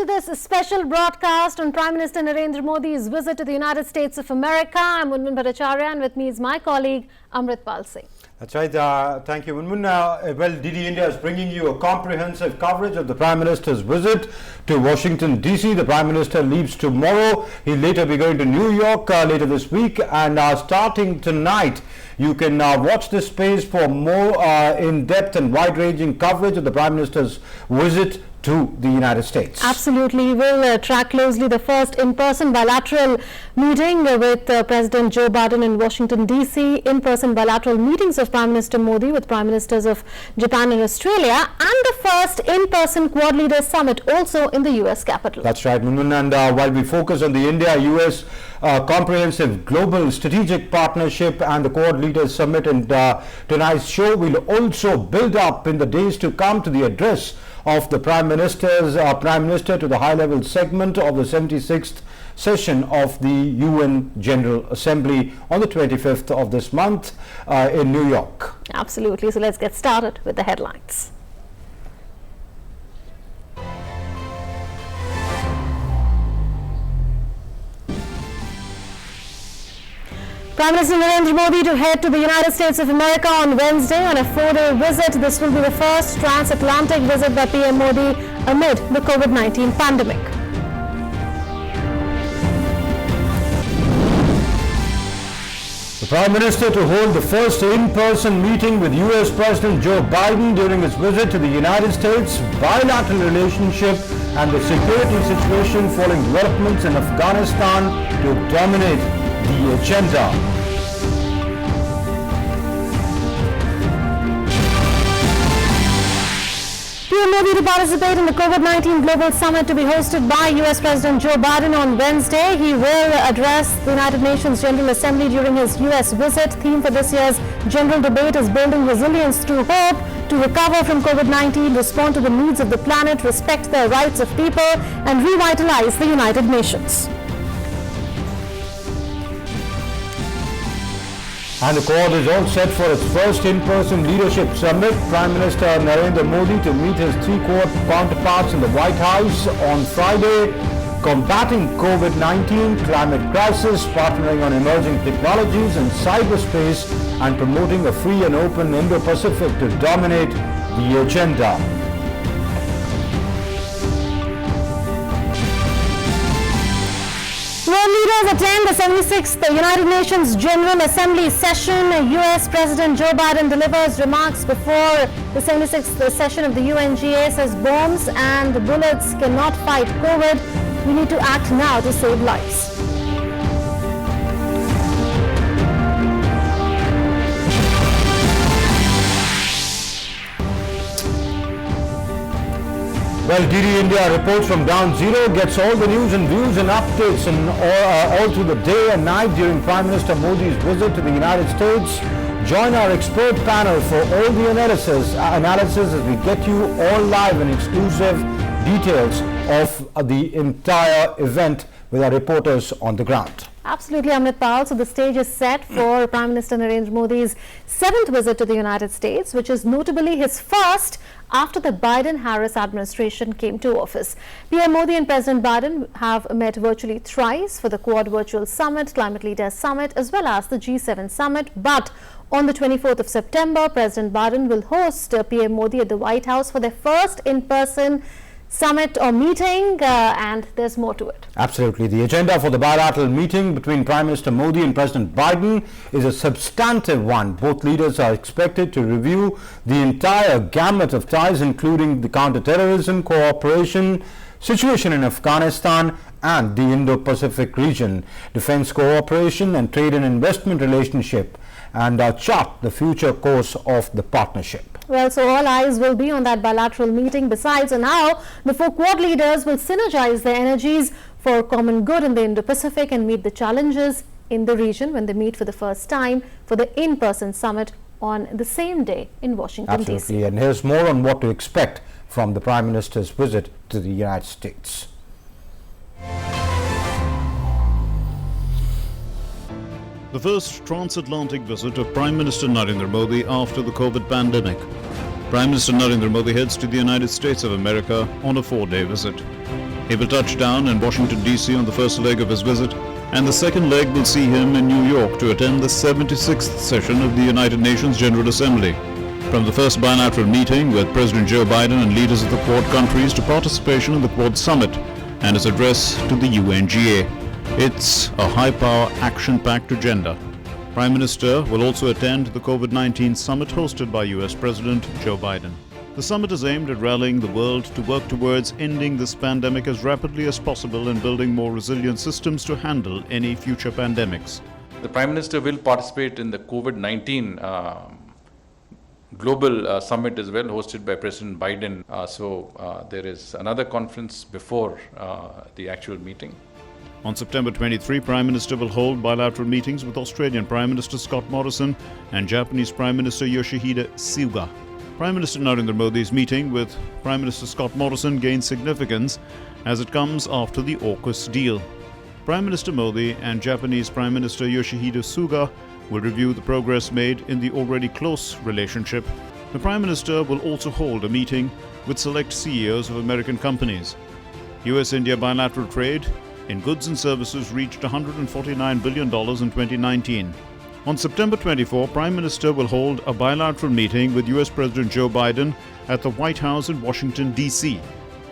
to this special broadcast on Prime Minister Narendra Modi's visit to the United States of America. I'm Munmun Bhattacharya, and with me is my colleague Amritpal Singh. That's right. Thank you, Munmun. Well, DD India is bringing you a comprehensive coverage of the Prime Minister's visit to Washington, D.C. The Prime Minister leaves tomorrow. He'll later be going to New York later this week. And starting tonight, you can watch this space for more in-depth and wide-ranging coverage of the Prime Minister's visit to the United States. Absolutely. We'll track closely the first in-person bilateral meeting with President Joe Biden in Washington, D.C., in-person bilateral meetings of Prime Minister Modi with Prime Ministers of Japan and Australia, and the first in-person Quad Leaders Summit also in the U.S. capital. That's right, Munmun. And while we focus on the India-U.S. Comprehensive Global Strategic Partnership and the Quad Leaders Summit, and tonight's show will also build up in the days to come to the address of the Prime Minister to the high-level segment of the 76th session of the UN General Assembly on the 25th of this month in New York. Absolutely. So let's get started with the headlines. Prime Minister Narendra Modi to head to the United States of America on Wednesday on a 4-day visit. This will be the first transatlantic visit by PM Modi amid the COVID-19 pandemic. The Prime Minister to hold the first in-person meeting with US President Joe Biden during his visit to the United States, bilateral relationship and the security situation following developments in Afghanistan to dominate the agenda. PM Modi to participate in the COVID-19 Global Summit to be hosted by US President Joe Biden on Wednesday. He will address the United Nations General Assembly during his US visit. Theme for this year's general debate is building resilience through hope to recover from COVID-19, respond to the needs of the planet, respect the rights of people, and revitalize the United Nations. And the Quad is all set for its first in-person leadership summit. Prime Minister Narendra Modi to meet his three Quad counterparts in the White House on Friday, combating COVID-19, climate crisis, partnering on emerging technologies and cyberspace, and promoting a free and open Indo-Pacific to dominate the agenda. World leaders attend the 76th United Nations General Assembly session. US President Joe Biden delivers remarks before the 76th session of the UNGA, says bombs and bullets cannot fight COVID. We need to act now to save lives. Well, DD India reports from Down Zero, gets all the news and views and updates all through the day and night during Prime Minister Modi's visit to the United States. Join our expert panel for all the analysis as we get you all live and exclusive details of the entire event with our reporters on the ground. Absolutely, Amritpal. So the stage is set for Prime Minister Narendra Modi's 7th visit to the United States, which is notably his first after the Biden-Harris administration came to office. PM Modi and President Biden have met virtually thrice for the Quad Virtual Summit, Climate Leaders Summit, as well as the G7 Summit. But on the 24th of September, President Biden will host PM Modi at the White House for their first in-person summit or meeting, and there's more to it. Absolutely. The agenda for the bilateral meeting between Prime Minister Modi and President Biden is a substantive one. Both leaders are expected to review the entire gamut of ties, including the counter-terrorism cooperation, situation in Afghanistan and the Indo-Pacific region, defense cooperation and trade and investment relationship, and chart the future course of the partnership. Well, so all eyes will be on that bilateral meeting. Besides, and now the four Quad leaders will synergize their energies for common good in the Indo-Pacific and meet the challenges in the region when they meet for the first time for the in-person summit on the same day in Washington, D.C. Absolutely. And here's more on what to expect from the Prime Minister's visit to the United States. The first transatlantic visit of Prime Minister Narendra Modi after the COVID pandemic. Prime Minister Narendra Modi heads to the United States of America on a 4-day visit. He will touch down in Washington, D.C. on the first leg of his visit, and the second leg will see him in New York to attend the 76th session of the United Nations General Assembly. From the first bilateral meeting with President Joe Biden and leaders of the Quad countries to participation in the Quad Summit and his address to the UNGA. It's a high-power, action-packed agenda. Prime Minister will also attend the COVID-19 summit hosted by US President Joe Biden. The summit is aimed at rallying the world to work towards ending this pandemic as rapidly as possible and building more resilient systems to handle any future pandemics. The Prime Minister will participate in the COVID-19 global summit as well, hosted by President Biden. So there is another conference before the actual meeting. On September 23, Prime Minister will hold bilateral meetings with Australian Prime Minister Scott Morrison and Japanese Prime Minister Yoshihide Suga. Prime Minister Narendra Modi's meeting with Prime Minister Scott Morrison gains significance as it comes after the AUKUS deal. Prime Minister Modi and Japanese Prime Minister Yoshihide Suga will review the progress made in the already close relationship. The Prime Minister will also hold a meeting with select CEOs of American companies. US-India bilateral trade in goods and services reached $149 billion in 2019. On September 24, Prime Minister will hold a bilateral meeting with US President Joe Biden at the White House in Washington, D.C.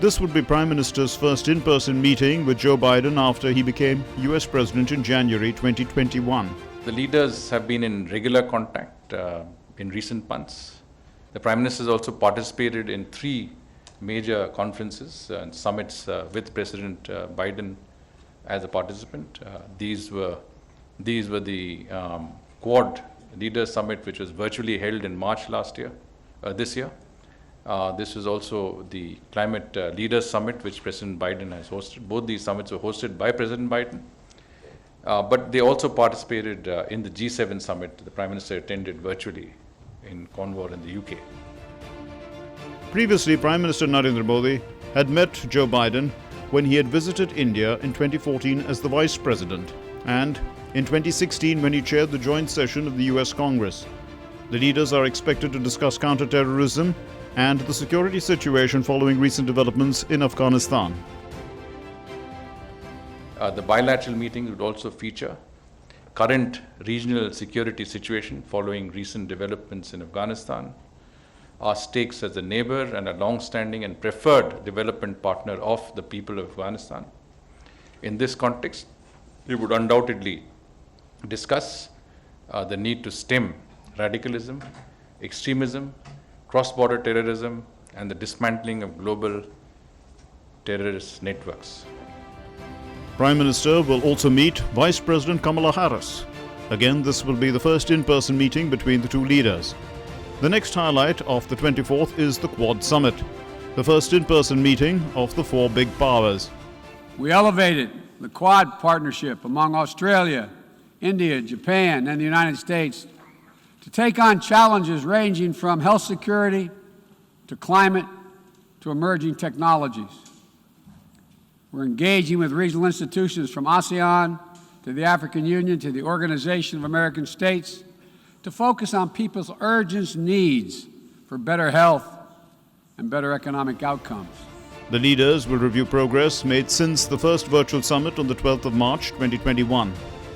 This would be Prime Minister's first in-person meeting with Joe Biden after he became US President in January 2021. The leaders have been in regular contact in recent months. The Prime Minister has also participated in 3 major conferences and summits with President Biden as a participant. These were the Quad Leaders Summit, which was virtually held in March this year. This was also the Climate Leaders Summit, which President Biden has hosted. Both these summits were hosted by President Biden. But they also participated in the G7 summit. The Prime Minister attended virtually in Cornwall in the UK. Previously, Prime Minister Narendra Modi had met Joe Biden when he had visited India in 2014 as the Vice President, and in 2016 when he chaired the joint session of the US Congress. The leaders are expected to discuss counter-terrorism and the security situation following recent developments in Afghanistan. The bilateral meetings would also feature current regional security situation following recent developments in Afghanistan, our stakes as a neighbor and a long-standing and preferred development partner of the people of Afghanistan. In this context, we would undoubtedly discuss the need to stem radicalism, extremism, cross-border terrorism, and the dismantling of global terrorist networks. Prime Minister will also meet Vice President Kamala Harris. Again, this will be the first in-person meeting between the two leaders. The next highlight of the 24th is the Quad Summit, the first in-person meeting of the 4 big powers. We elevated the Quad partnership among Australia, India, Japan, and the United States to take on challenges ranging from health security to climate to emerging technologies. We're engaging with regional institutions from ASEAN to the African Union to the Organization of American States to focus on people's urgent needs for better health and better economic outcomes. The leaders will review progress made since the first virtual summit on the 12th of March 2021.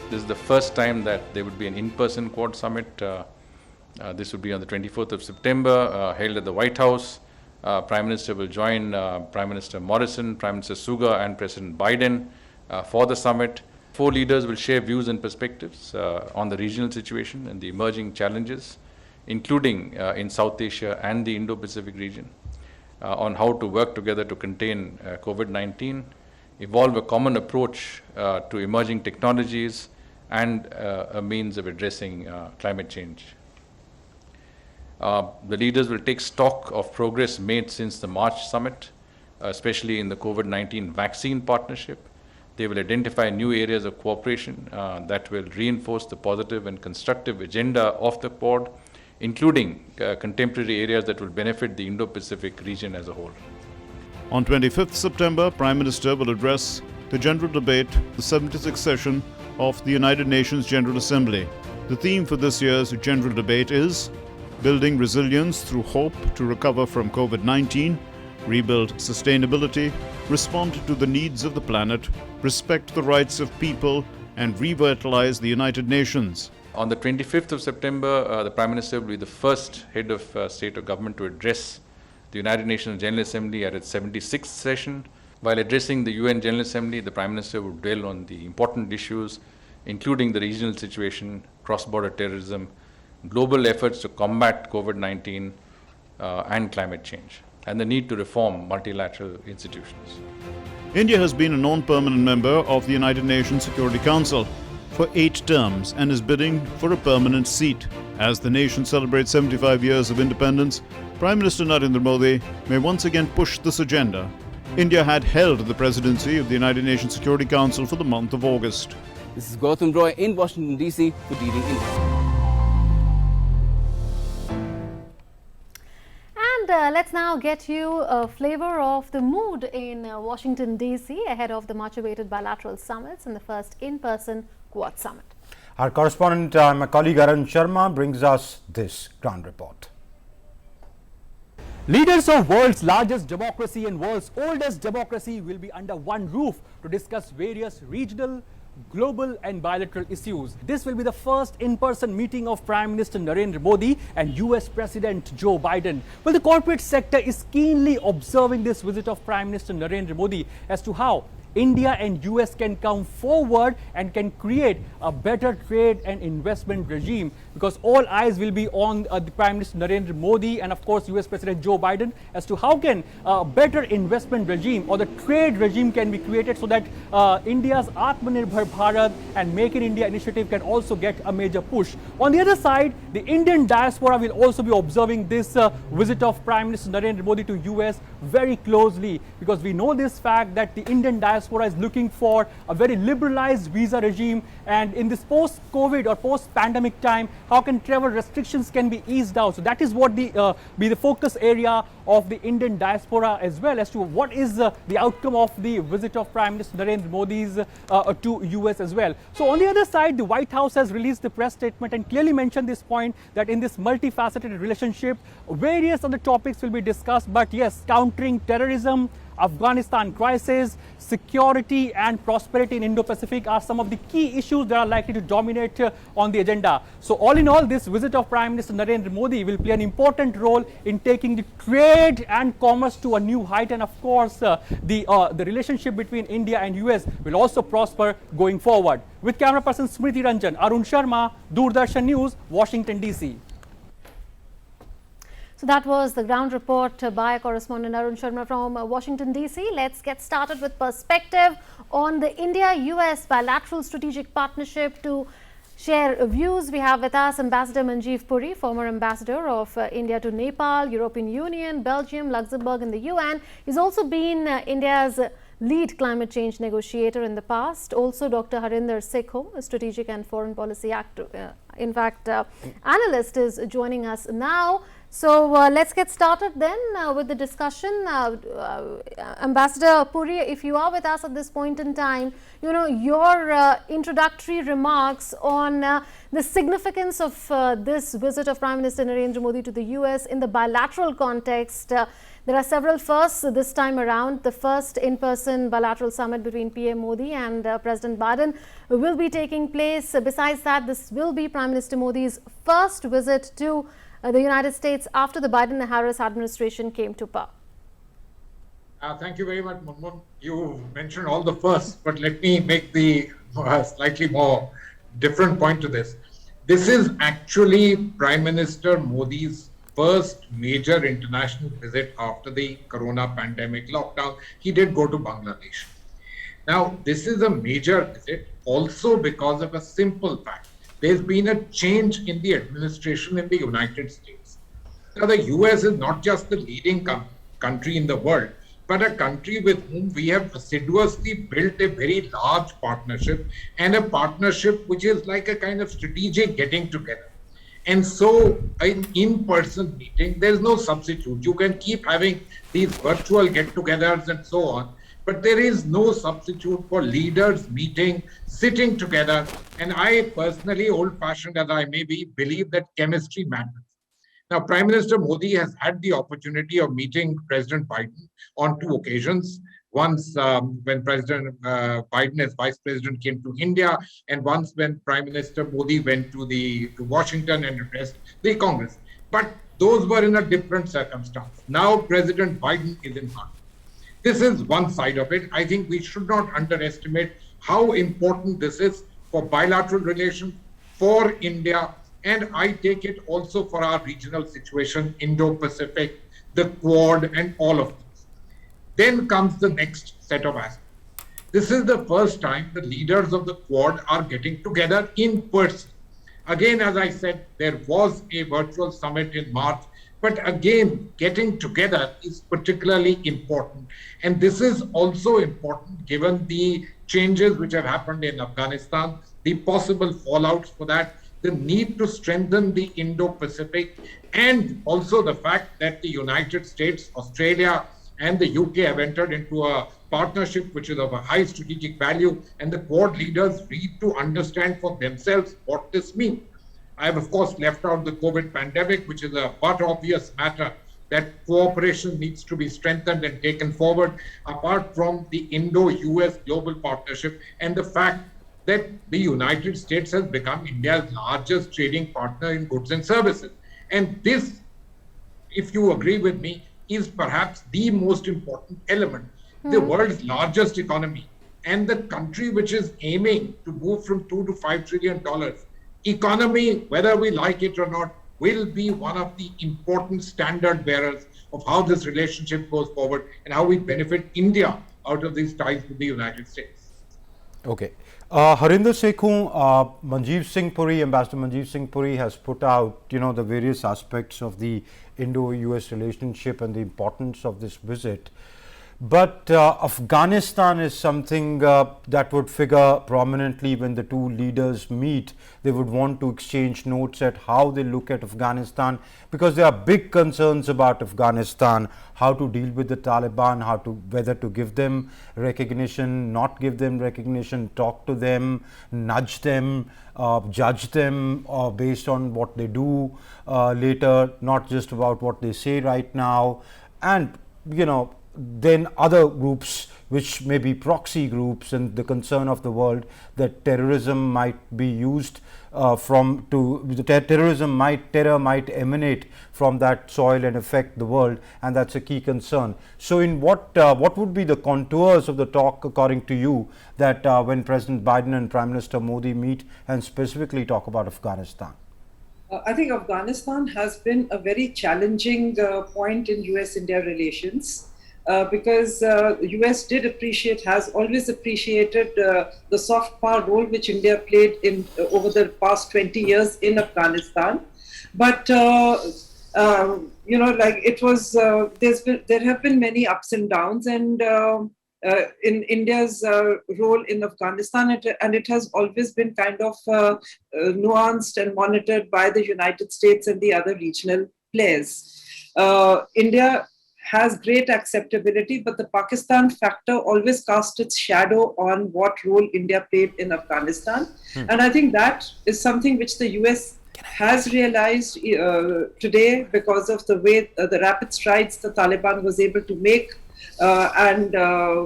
This is the first time that there would be an in-person Quad Summit. This would be on the 24th of September, held at the White House. Prime Minister will join Prime Minister Morrison, Prime Minister Suga, and President Biden for the summit. 4 leaders will share views and perspectives on the regional situation and the emerging challenges, including in South Asia and the Indo-Pacific region, on how to work together to contain COVID-19, evolve a common approach to emerging technologies, and a means of addressing climate change. The leaders will take stock of progress made since the March summit, especially in the COVID-19 vaccine partnership. They will identify new areas of cooperation that will reinforce the positive and constructive agenda of the Quad, including contemporary areas that will benefit the Indo-Pacific region as a whole. On 25th September, Prime Minister will address the general debate, the 76th session of the United Nations General Assembly. The theme for this year's general debate is Building Resilience Through Hope to Recover from COVID-19 rebuild sustainability, respond to the needs of the planet, respect the rights of people, and revitalize the United Nations. On the 25th of September, the Prime Minister will be the first head of state or government to address the United Nations General Assembly at its 76th session. While addressing the UN General Assembly, the Prime Minister will dwell on the important issues, including the regional situation, cross-border terrorism, global efforts to combat COVID-19 and climate change, and the need to reform multilateral institutions. India has been a non-permanent member of the United Nations Security Council for 8 terms and is bidding for a permanent seat. As the nation celebrates 75 years of independence, Prime Minister Narendra Modi may once again push this agenda. India had held the presidency of the United Nations Security Council for the month of August. This is Gautam Roy in Washington, D.C. for DD India. And let's now get you a flavor of the mood in Washington, D.C. ahead of the much-awaited bilateral summits and the first in-person Quad Summit. Our correspondent, my colleague Arun Sharma, brings us this ground report. Leaders of world's largest democracy and world's oldest democracy will be under one roof to discuss various regional, global and bilateral issues. This will be the first in-person meeting of Prime Minister Narendra Modi and US President Joe Biden. Well, the corporate sector is keenly observing this visit of Prime Minister Narendra Modi as to how India and US can come forward and can create a better trade and investment regime, because all eyes will be on the Prime Minister Narendra Modi and of course US President Joe Biden as to how can a better investment regime or the trade regime can be created so that India's Atmanirbhar Bharat and Make in India initiative can also get a major push. On the other side, the Indian diaspora will also be observing this visit of Prime Minister Narendra Modi to US very closely, because we know this fact that the Indian diaspora is looking for a very liberalized visa regime, and in this post-COVID or post-pandemic time, how can travel restrictions can be eased out. So that is what be the focus area of the Indian diaspora, as well as to what is the outcome of the visit of Prime Minister Narendra Modi's to US as well. So on the other side, the White House has released the press statement and clearly mentioned this point that in this multifaceted relationship, various other topics will be discussed, but yes, countering terrorism, Afghanistan crisis, security and prosperity in Indo-Pacific are some of the key issues that are likely to dominate on the agenda. So all in all, this visit of Prime Minister Narendra Modi will play an important role in taking the trade and commerce to a new height, and of course the relationship between India and US will also prosper going forward. With camera person Smriti Ranjan, Arun Sharma, Doordarshan News, Washington DC. So that was the ground report by correspondent Arun Sharma from Washington, D.C. Let's get started with perspective on the India-US bilateral strategic partnership. To share views, we have with us Ambassador Manjeev Puri, former ambassador of India to Nepal, European Union, Belgium, Luxembourg and the UN. He's also been India's lead climate change negotiator in the past. Also Dr. Harinder Sekhom, a strategic and foreign policy analyst, is joining us now. So let's get started then with the discussion. Ambassador Puri, if you are with us at this point in time, you know, your introductory remarks on the significance of this visit of Prime Minister Narendra Modi to the US in the bilateral context. There are several firsts this time around. The first in-person bilateral summit between PM Modi and President Biden will be taking place. Besides that, this will be Prime Minister Modi's first visit to the United States after the Biden-Harris administration came to power. Thank you very much, Munmun. You mentioned all the firsts, but let me make the slightly more different point to this. This is actually Prime Minister Modi's first major international visit after the corona pandemic lockdown. He did go to Bangladesh. Now, this is a major visit also because of a simple fact. There's been a change in the administration in the United States. Now, the US is not just the leading country in the world, but a country with whom we have assiduously built a very large partnership, and a partnership which is like a kind of strategic getting together. And so an in-person meeting, there's no substitute. You can keep having these virtual get-togethers and so on, but there is no substitute for leaders meeting, sitting together. And I personally, old-fashioned as I may be, believe that chemistry matters. Now, Prime Minister Modi has had the opportunity of meeting President Biden on two occasions. Once when President Biden as Vice President came to India, and once when Prime Minister Modi went to Washington and addressed the Congress. But those were in a different circumstance. Now President Biden is in power. This is one side of it. I think we should not underestimate how important this is for bilateral relations, for India, and I take it also for our regional situation, Indo-Pacific, the Quad, and all of this. Then comes the next set of aspects. This is the first time the leaders of the Quad are getting together in person. Again, as I said, there was a virtual summit in March, but again, getting together is particularly important. And this is also important given the changes which have happened in Afghanistan, the possible fallouts for that, the need to strengthen the Indo-Pacific, and also the fact that the United States, Australia, and the UK have entered into a partnership which is of a high strategic value, and the Quad leaders need to understand for themselves what this means. I have, of course, left out the COVID pandemic, which is a but obvious matter that cooperation needs to be strengthened and taken forward, apart from the Indo-US global partnership and the fact that the United States has become India's largest trading partner in goods and services. And this, if you agree with me, is perhaps the most important element. The world's largest economy and the country which is aiming to move from $2 to $5 trillion economy, whether we like it or not, will be one of the important standard bearers of how this relationship goes forward and how we benefit India out of these ties with the United States. Okay. Harinder Sekhu, Manjeev Singh Puri, Ambassador Manjeev Singh Puri has put out, the various aspects of the Indo-US relationship and the importance of this visit. But Afghanistan is something that would figure prominently when the two leaders meet. They would want to exchange notes at how they look at Afghanistan, because there are big concerns about Afghanistan, how to deal with the Taliban, whether to give them recognition, not give them recognition, talk to them, nudge them, judge them based on what they do later, not just about what they say right now. And, then other groups which may be proxy groups, and the concern of the world that terrorism might be used terror might emanate from that soil and affect the world, and that's a key concern. So in what would be the contours of the talk according to you, that when President Biden and Prime Minister Modi meet and specifically talk about Afghanistan? I think Afghanistan has been a very challenging point in US-India relations. Because the US has always appreciated the soft power role which India played over the past 20 years in Afghanistan. But, there have been many ups and downs, and in India's role in Afghanistan, and it has always been kind of nuanced and monitored by the United States and the other regional players. India has great acceptability, but the Pakistan factor always cast its shadow on what role India played in Afghanistan. And I think that is something which the US has realized today because of the way the rapid strides the Taliban was able to make and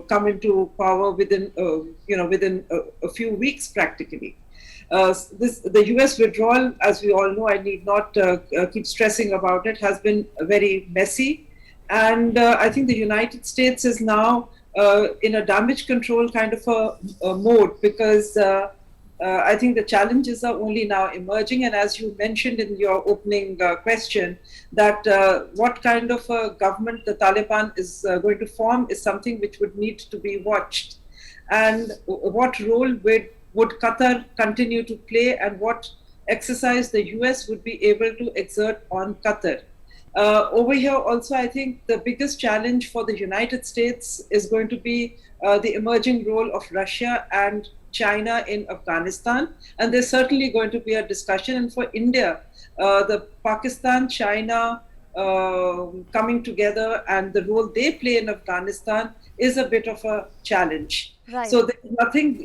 come into power within a few weeks practically. The US withdrawal, as we all know, I need not keep stressing about it, has been very messy. And I think the United States is now in a damage control kind of a mode, because I think the challenges are only now emerging. And as you mentioned in your opening question, that what kind of a government the Taliban is going to form is something which would need to be watched. And what role would Qatar continue to play, and what exercise the US would be able to exert on Qatar. Over here also, I think the biggest challenge for the United States is going to be the emerging role of Russia and China in Afghanistan. And there's certainly going to be a discussion. And for India, the Pakistan-China coming together and the role they play in Afghanistan is a bit of a challenge. Right. So there's nothing,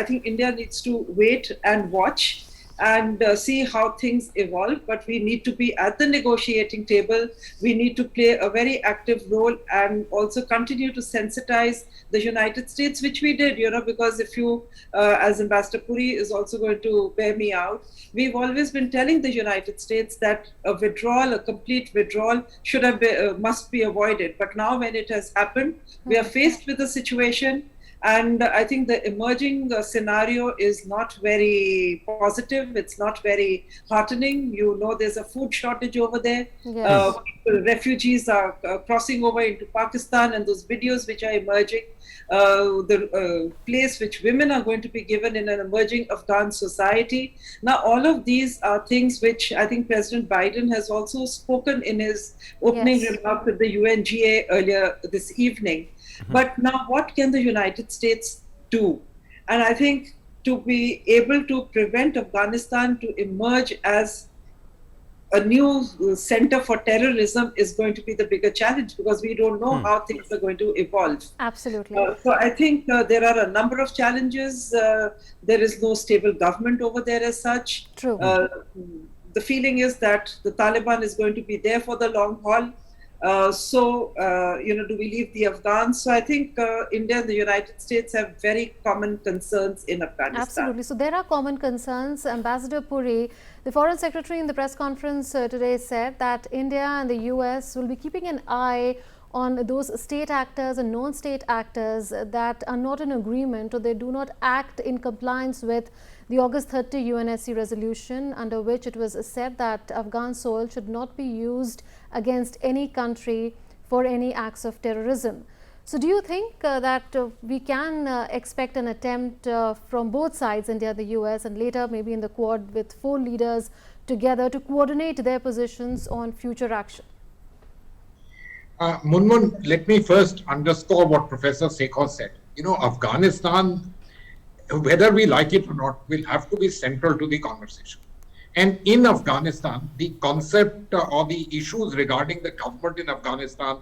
I think India needs to wait and watch. and see how things evolve. But we need to be at the negotiating table. We need to play a very active role and also continue to sensitize the United States, which we did, because if you, as Ambassador Puri is also going to bear me out, we've always been telling the United States that a complete withdrawal must be avoided. But now when it has happened, we are faced with a situation, and I think the emerging scenario is not very positive. It's not very heartening. There's a food shortage over there. Yes. Refugees are crossing over into Pakistan, and those videos which are emerging, the place which women are going to be given in an emerging Afghan society. Now, all of these are things which I think President Biden has also spoken in his opening remark with the UNGA earlier this evening. But now, what can the United States do? And I think to be able to prevent Afghanistan to emerge as a new center for terrorism is going to be the bigger challenge, because we don't know how things are going to evolve. Absolutely. So I think there are a number of challenges. There is no stable government over there as such. True. The feeling is that the Taliban is going to be there for the long haul. Do we leave the Afghans? So I think India and the United States have very common concerns in Afghanistan. Absolutely. So there are common concerns. Ambassador Puri, the Foreign Secretary, in the press conference today said that India and the US will be keeping an eye on those state actors and non-state actors that are not in agreement or they do not act in compliance with the August 30 UNSC resolution, under which it was said that Afghan soil should not be used against any country for any acts of terrorism. So do you think that we can expect an attempt from both sides, India, the US, and later maybe in the Quad with 4 leaders together to coordinate their positions on future action? Munmun, let me first underscore what Professor Sekhar said. Afghanistan, whether we like it or not, will have to be central to the conversation. And in Afghanistan, the concept or the issues regarding the government in Afghanistan,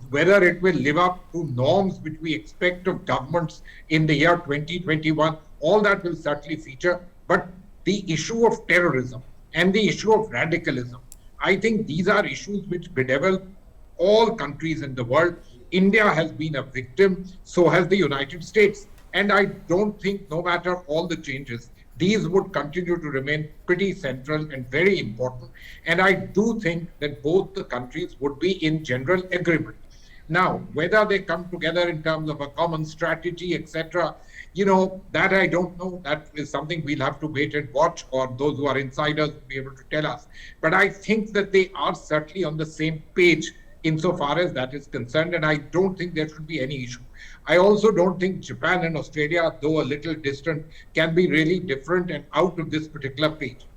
whether it will live up to norms which we expect of governments in the year 2021, all that will certainly feature. But the issue of terrorism and the issue of radicalism, I think these are issues which bedevil all countries in the world. India has been a victim, so has the United States. And I don't think, no matter all the changes, these would continue to remain pretty central and very important. And I do think that both the countries would be in general agreement. Now, whether they come together in terms of a common strategy, etc., that I don't know. That is something we'll have to wait and watch, or those who are insiders will be able to tell us. But I think that they are certainly on the same page insofar as that is concerned, and I don't think there should be any issue. I also don't think Japan and Australia, though a little distant, can be really different and out of this particular page.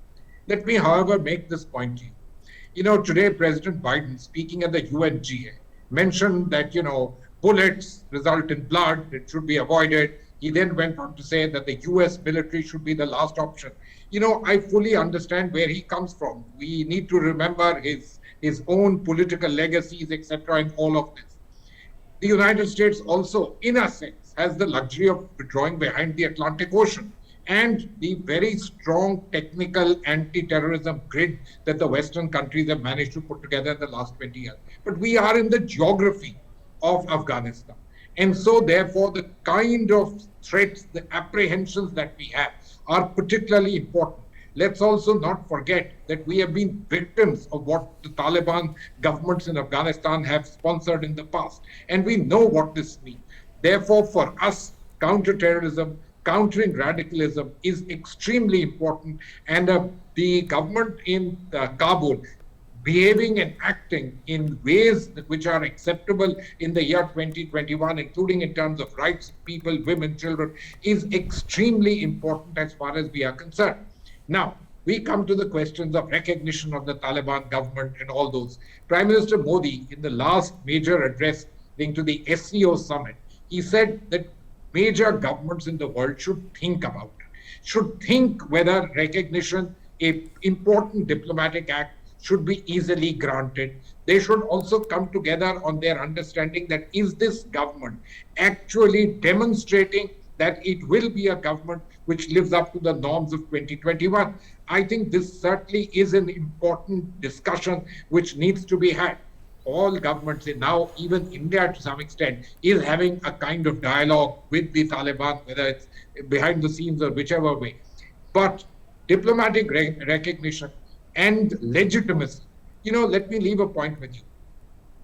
Let me, however, make this point to you. Today President Biden, speaking at the UNGA, mentioned that, bullets result in blood, it should be avoided. He then went on to say that the US military should be the last option. I fully understand where he comes from. We need to remember his own political legacies, etc., and all of this. The United States also, in a sense, has the luxury of withdrawing behind the Atlantic Ocean and the very strong technical anti-terrorism grid that the Western countries have managed to put together in the last 20 years. But we are in the geography of Afghanistan. And so, therefore, the kind of threats, the apprehensions that we have are particularly important. Let's also not forget that we have been victims of what the Taliban governments in Afghanistan have sponsored in the past. And we know what this means. Therefore, for us, counterterrorism, countering radicalism is extremely important. And the government in Kabul behaving and acting in ways which are acceptable in the year 2021, including in terms of rights of people, women, children, is extremely important as far as we are concerned. Now, we come to the questions of recognition of the Taliban government and all those. Prime Minister Modi, in the last major address linked to the SCO summit, he said that major governments in the world should think about it, should think whether recognition, an important diplomatic act, should be easily granted. They should also come together on their understanding that is this government actually demonstrating that it will be a government which lives up to the norms of 2021. I think this certainly is an important discussion which needs to be had. All governments, now even India to some extent, is having a kind of dialogue with the Taliban, whether it's behind the scenes or whichever way. But diplomatic recognition and legitimacy, let me leave a point with you.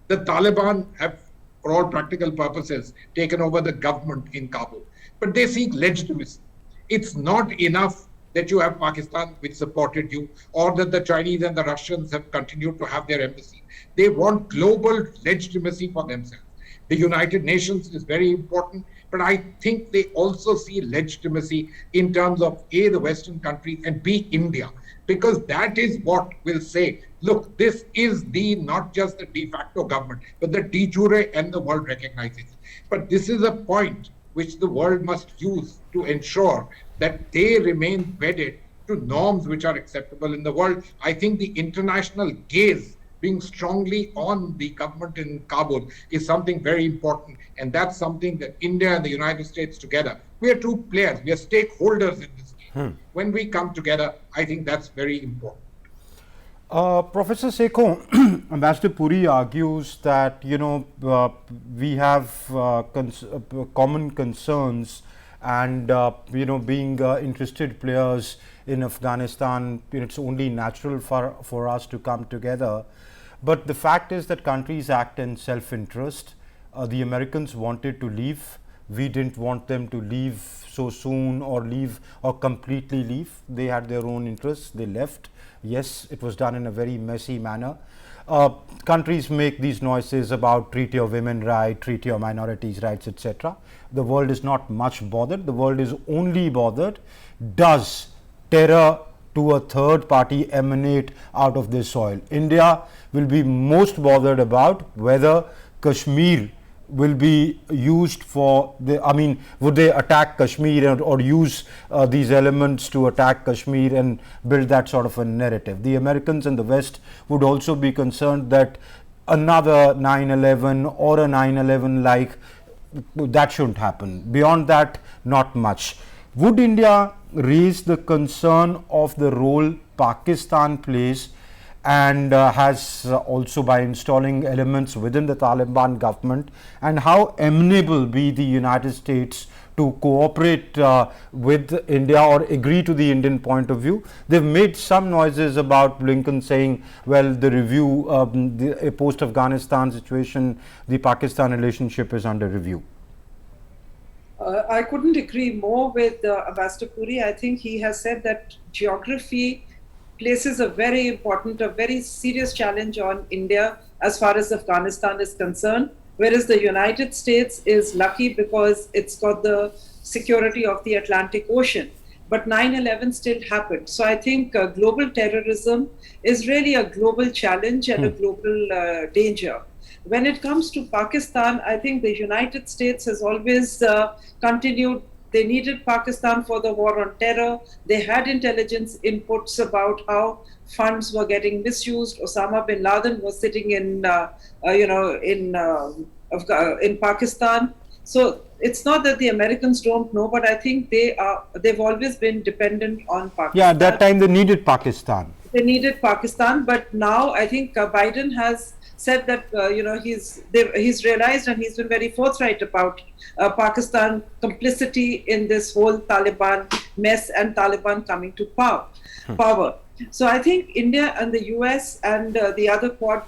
The Taliban have, for all practical purposes, taken over the government in Kabul, but they seek legitimacy. It's not enough that you have Pakistan, which supported you, or that the Chinese and the Russians have continued to have their embassy. They want global legitimacy for themselves. The United Nations is very important, but I think they also see legitimacy in terms of A, the Western countries, and B, India, because that is what will say, look, this is not just the de facto government, but the de jure, and the world recognizes it. But this is a point which the world must use to ensure that they remain wedded to norms which are acceptable in the world. I think the international gaze being strongly on the government in Kabul is something very important. And that's something that India and the United States together, we are two players, we are stakeholders in this game. When we come together, I think that's very important. Professor Sekho, Ambassador Puri argues that we have common concerns, and being interested players in Afghanistan, it's only natural for us to come together. But the fact is that countries act in self-interest. The Americans wanted to leave. We didn't want them to leave so soon, or completely leave. They had their own interests. They left. Yes, it was done in a very messy manner. Countries make these noises about treat your women right, treat your minorities rights, etc. The world is not much bothered. The world is only bothered, does terror to a third party emanate out of this soil? India will be most bothered about whether Kashmir will be used for would they attack Kashmir or use these elements to attack Kashmir and build that sort of a narrative. The Americans and the West would also be concerned that another 9/11 or a 9/11 like that shouldn't happen. Beyond that, not much. Would India raise the concern of the role Pakistan plays, and has also by installing elements within the Taliban government, and how amenable be the United States to cooperate with India or agree to the Indian point of view? They've made some noises about Blinken saying, well, the review, the post-Afghanistan situation, the Pakistan relationship is under review. I couldn't agree more with Ambassador Puri. I think he has said that geography places a very serious challenge on India as far as Afghanistan is concerned, whereas the United States is lucky because it's got the security of the Atlantic Ocean. But 9/11 still happened. So I think global terrorism is really a global challenge and a global danger. When it comes to Pakistan, I think the United States has always continued. They needed Pakistan for the war on terror. They had intelligence inputs about how funds were getting misused. Osama bin Laden was sitting in Pakistan. So it's not that the Americans don't know, but I think they've always been dependent on Pakistan. Yeah, at that time they needed Pakistan. They needed Pakistan, but now I think Biden has said that he's realized, and he's been very forthright about Pakistan complicity in this whole Taliban mess and Taliban coming to power. So I think India and the US and the other Quad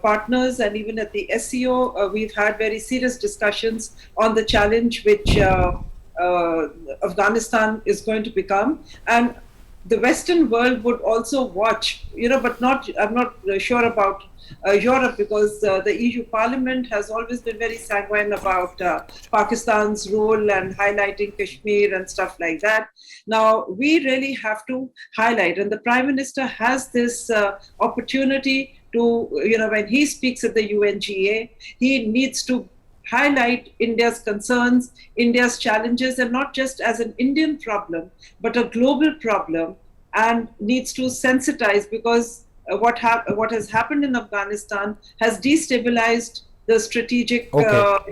partners, and even at the SCO, we've had very serious discussions on the challenge which Afghanistan is going to become. And the Western world would also watch, but I'm not sure about Europe, because the EU Parliament has always been very sanguine about Pakistan's role and highlighting Kashmir and stuff like that. Now, we really have to highlight, and the Prime Minister has this opportunity to, when he speaks at the UNGA, he needs to highlight India's concerns, India's challenges, and not just as an Indian problem, but a global problem, and needs to sensitize, because what has happened in Afghanistan has destabilized the strategic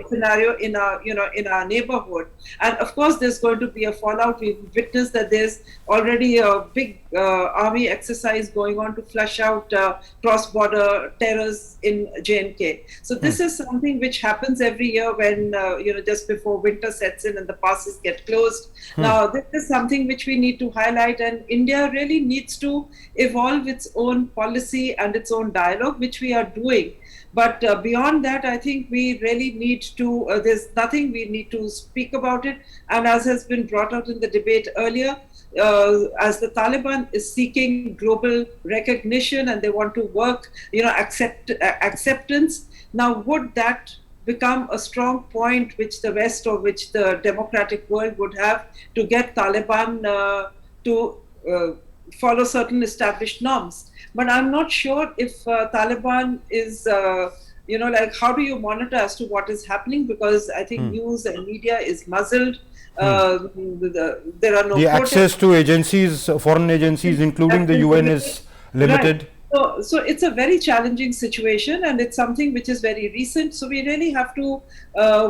scenario in our neighborhood. And of course, there's going to be a fallout. We've witnessed that there's already a big army exercise going on to flush out cross-border terrors in J&K. So this is something which happens every year when just before winter sets in and the passes get closed. Now, this is something which we need to highlight, and India really needs to evolve its own policy and its own dialogue, which we are doing. But beyond that, I think we really need to, there's nothing we need to speak about it. And as has been brought out in the debate earlier, as the Taliban is seeking global recognition and they want to work, acceptance, now would that become a strong point which the West or which the democratic world would have to get Taliban to follow certain established norms? But I'm not sure if Taliban is, how do you monitor as to what is happening? Because I think news and media is muzzled. There are no the access to agencies, foreign agencies, including the UN, is limited. Right. So it's a very challenging situation, and it's something which is very recent. So we really have to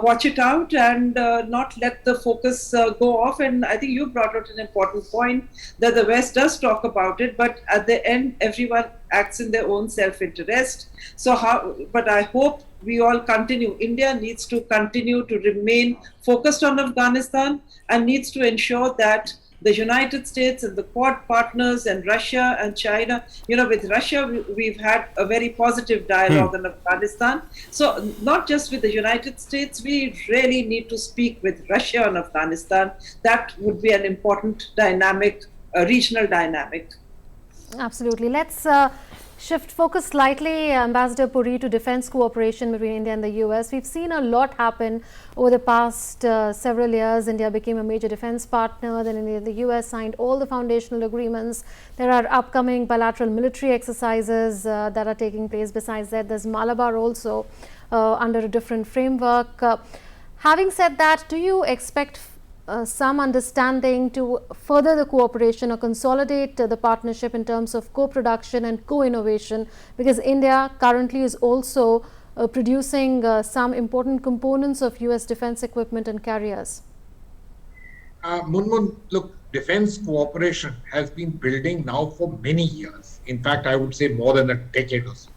watch it out and not let the focus go off. And I think you brought out an important point that the West does talk about it, but at the end, everyone acts in their own self-interest. But I hope we all continue. India needs to continue to remain focused on Afghanistan and needs to ensure that the United States and the Quad partners and Russia and China, with Russia, we've had a very positive dialogue on Afghanistan. So not just with the United States, we really need to speak with Russia on Afghanistan. That would be an important dynamic, regional dynamic. Absolutely. Let's shift focus slightly, Ambassador Puri, to defense cooperation between India and the US. We've seen a lot happen over the past several years. India became a major defense partner, then India and the US signed all the foundational agreements. There are upcoming bilateral military exercises that are taking place. Besides that, there's Malabar also under a different framework. Having said that, do you expect some understanding to further the cooperation or consolidate the partnership in terms of co-production and co-innovation, because India currently is also producing some important components of US defense equipment and carriers? Munmun, look, defense cooperation has been building now for many years. In fact, I would say more than a decade or so.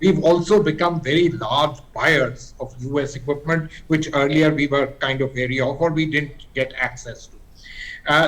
We've also become very large buyers of US equipment, which earlier we were kind of wary of or we didn't get access to.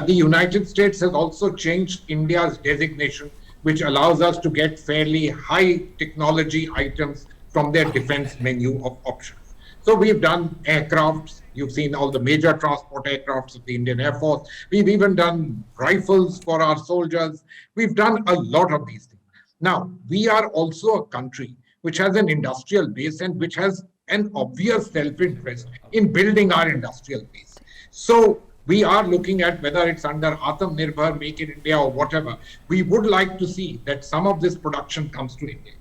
The United States has also changed India's designation, which allows us to get fairly high technology items from their defense menu of options. So we've done aircrafts. You've seen all the major transport aircrafts of the Indian Air Force. We've even done rifles for our soldiers. We've done a lot of these things. Now, we are also a country which has an industrial base and which has an obvious self-interest in building our industrial base. So we are looking at whether it's under Atmanirbhar, Make in India or whatever, we would like to see that some of this production comes to India.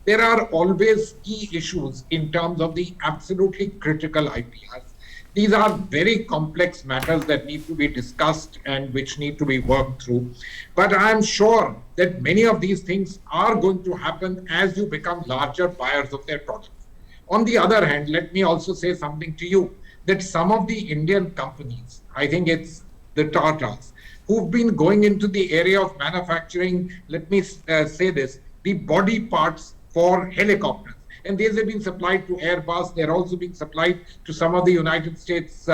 There are always key issues in terms of the absolutely critical IPRs. These are very complex matters that need to be discussed and which need to be worked through. But I'm sure that many of these things are going to happen as you become larger buyers of their products. On the other hand, let me also say something to you, that some of the Indian companies, I think it's the Tatas, who've been going into the area of manufacturing, let me say this, the body parts for helicopters. And these have been supplied to Airbus. They're also being supplied to some of the United States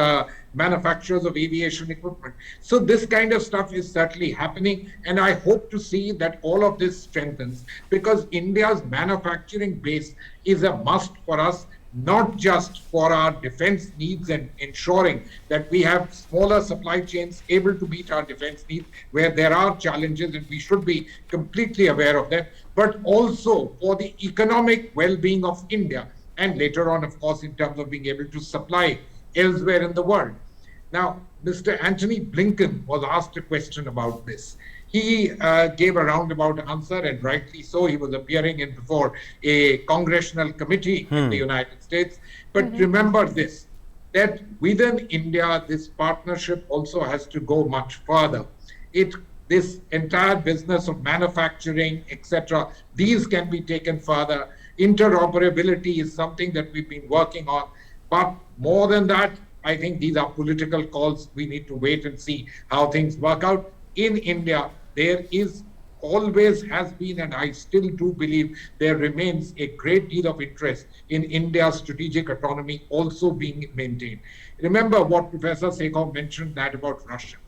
manufacturers of aviation equipment. So this kind of stuff is certainly happening. And I hope to see that all of this strengthens, because India's manufacturing base is a must for us, not just for our defense needs and ensuring that we have smaller supply chains able to meet our defense needs where there are challenges and we should be completely aware of them, but also for the economic well-being of India and later on, of course, in terms of being able to supply elsewhere in the world. Now, Mr. Antony Blinken was asked a question about this. He gave a roundabout answer, and rightly so. He was appearing in before a congressional committee in the United States. But remember this, that within India, this partnership also has to go much further. This entire business of manufacturing, etc., these can be taken further. Interoperability is something that we've been working on. But more than that, I think these are political calls. We need to wait and see how things work out. In India, there is always has been, and I still do believe there remains a great deal of interest in India's strategic autonomy also being maintained. Remember what Professor Sekhov mentioned that about Russia.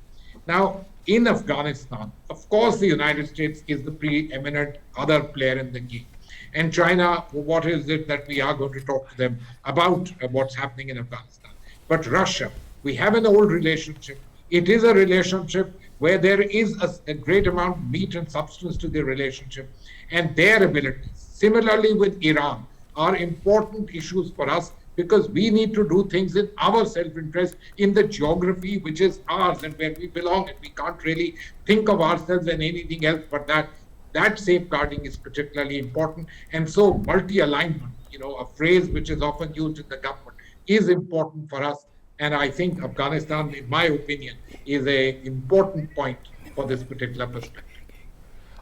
Now, in Afghanistan, of course, the United States is the preeminent other player in the game. And China, what is it that we are going to talk to them about what's happening in Afghanistan? But Russia, we have an old relationship. It is a relationship where there is a great amount of meat and substance to the relationship, and their abilities, similarly with Iran, are important issues for us because we need to do things in our self-interest in the geography which is ours and where we belong, and we can't really think of ourselves and anything else but that. That safeguarding is particularly important, and so multi-alignment, a phrase which is often used in the government, is important for us. And I think Afghanistan, in my opinion, is an important point for this particular perspective.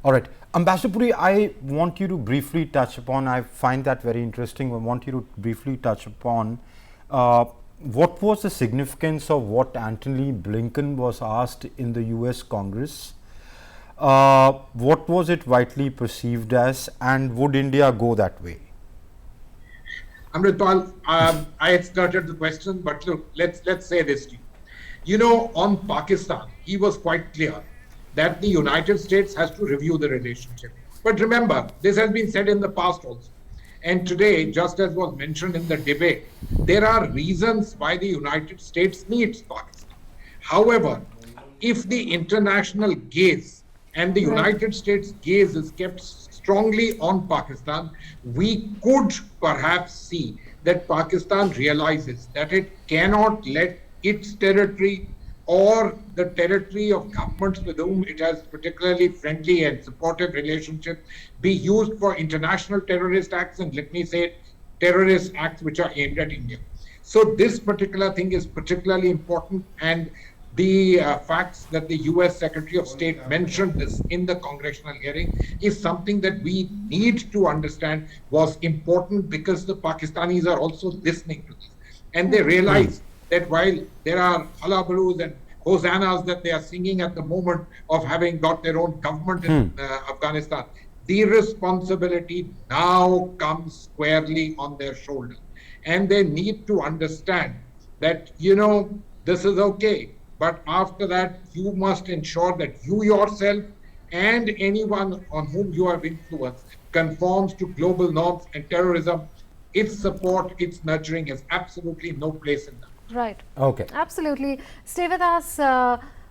All right. Ambassador Puri, I want you to briefly touch upon, I find that very interesting, I want you to briefly touch upon what was the significance of what Antony Blinken was asked in the US Congress? What was it widely perceived as, and would India go that way? Amritpal, I had started the question, but look, let's say this to you. On Pakistan, he was quite clear that the United States has to review the relationship. But remember, this has been said in the past also. And today, just as was mentioned in the debate, there are reasons why the United States needs Pakistan. However, if the international gaze and the United States gaze is kept strongly on Pakistan, we could perhaps see that Pakistan realizes that it cannot let its territory or the territory of governments with whom it has particularly friendly and supportive relationships be used for international terrorist acts, and let me say terrorist acts which are aimed at India. So this particular thing is particularly important, and the facts that the US Secretary of State mentioned this in the congressional hearing is something that we need to understand was important, because the Pakistanis are also listening to this. And they realize that while there are hullabaloos and hosannas that they are singing at the moment of having got their own government in Afghanistan, the responsibility now comes squarely on their shoulders. And they need to understand that, this is okay. But after that, you must ensure that you yourself and anyone on whom you have influence conforms to global norms, and terrorism, its support, its nurturing has absolutely no place in that. Right. Okay. Absolutely. Stay with us,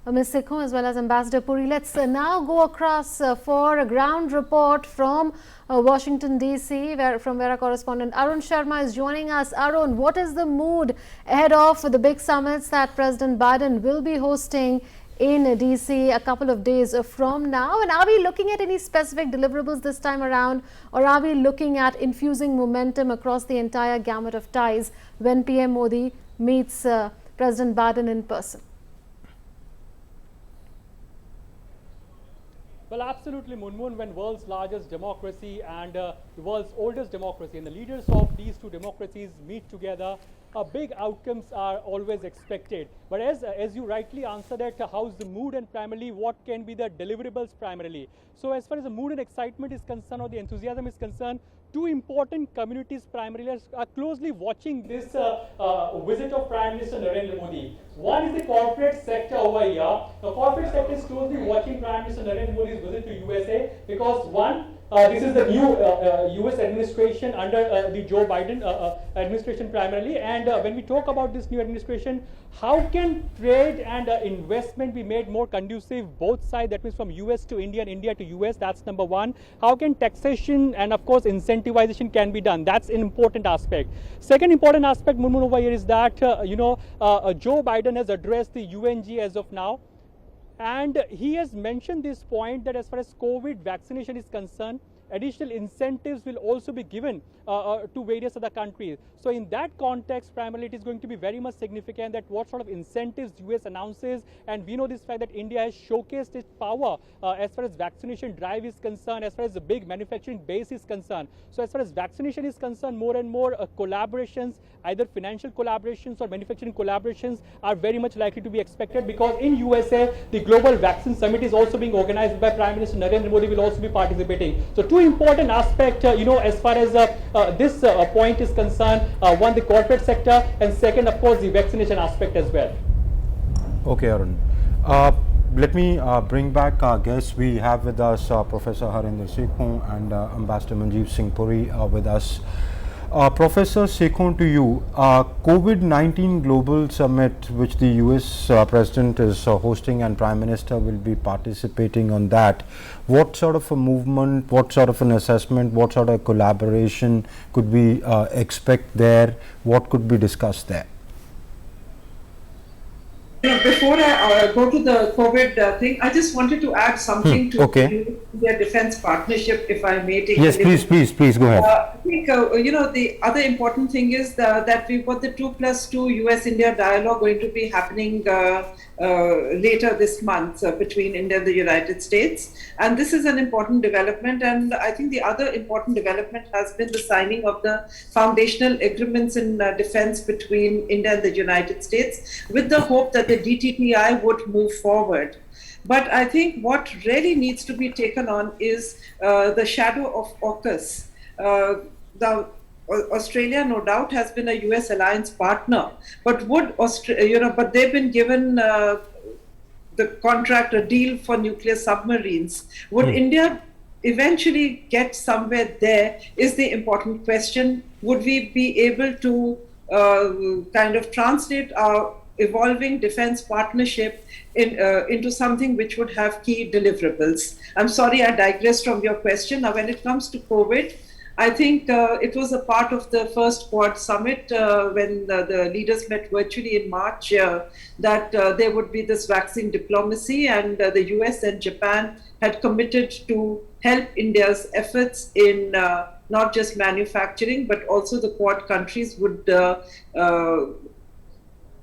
Ms. Sekhov, as well as Ambassador Puri. Let's now go across for a ground report from Washington, D.C., from where our correspondent Arun Sharma is joining us. Arun, what is the mood ahead of the big summits that President Biden will be hosting in D.C. a couple of days from now? And are we looking at any specific deliverables this time around, or are we looking at infusing momentum across the entire gamut of ties when PM Modi meets President Biden in person? Well, absolutely, Munmun, when world's largest democracy and the world's oldest democracy and the leaders of these two democracies meet together, big outcomes are always expected. But as you rightly answered that, how's the mood, and primarily what can be the deliverables primarily? So as far as the mood and excitement is concerned, or the enthusiasm is concerned, two important communities primarily are closely watching this visit of Prime Minister Narendra Modi. One is the corporate sector over here. The corporate sector is closely watching Prime Minister Narendra Modi's visit to USA because one, this is the new US administration under the Joe Biden administration primarily. And when we talk about this new administration, how can trade and investment be made more conducive both sides, that means from US to India and India to US? That's number one. How can taxation and of course incentivization can be done? That's an important aspect. Second important aspect, Munmun, over here is that Joe Biden has addressed the UNG as of now. And he has mentioned this point that as far as COVID vaccination is concerned, additional incentives will also be given to various other countries. So in that context, primarily it is going to be very much significant that what sort of incentives US announces, and we know this fact that India has showcased its power as far as vaccination drive is concerned, as far as the big manufacturing base is concerned. So as far as vaccination is concerned, more and more collaborations, either financial collaborations or manufacturing collaborations, are very much likely to be expected, because in USA the Global Vaccine Summit is also being organized by Prime Minister Narendra Modi, will also be participating. So two important aspects, as far as this point is concerned, one, the corporate sector, and second, of course, the vaccination aspect as well. Okay, Arun. Let me bring back our guests. We have with us Professor Narendra and Ambassador Manjeev Singh Puri with us. Professor Sekhon, to you, COVID-19 Global Summit, which the US President is hosting and Prime Minister will be participating on that, what sort of a movement, what sort of an assessment, what sort of collaboration could we expect there? What could be discussed there? Before I go to the COVID thing, I just wanted to add something to the defense partnership, if I may take. Yes, please go ahead. I think, the other important thing is that we've got the 2+2 US-India dialogue going to be happening later this month between India and the United States. And this is an important development. And I think the other important development has been the signing of the foundational agreements in defense between India and the United States, with the hope that the DTTI would move forward. But I think what really needs to be taken on is the shadow of AUKUS. Australia, no doubt, has been a US alliance partner, but but they've been given the contract, a deal for nuclear submarines. Would India eventually get somewhere there is the important question. Would we be able to kind of translate our evolving defense partnership into something which would have key deliverables? I'm sorry, I digressed from your question. Now, when it comes to COVID, I think it was a part of the first Quad summit when the leaders met virtually in March that there would be this vaccine diplomacy, and the US and Japan had committed to help India's efforts in not just manufacturing, but also the Quad countries would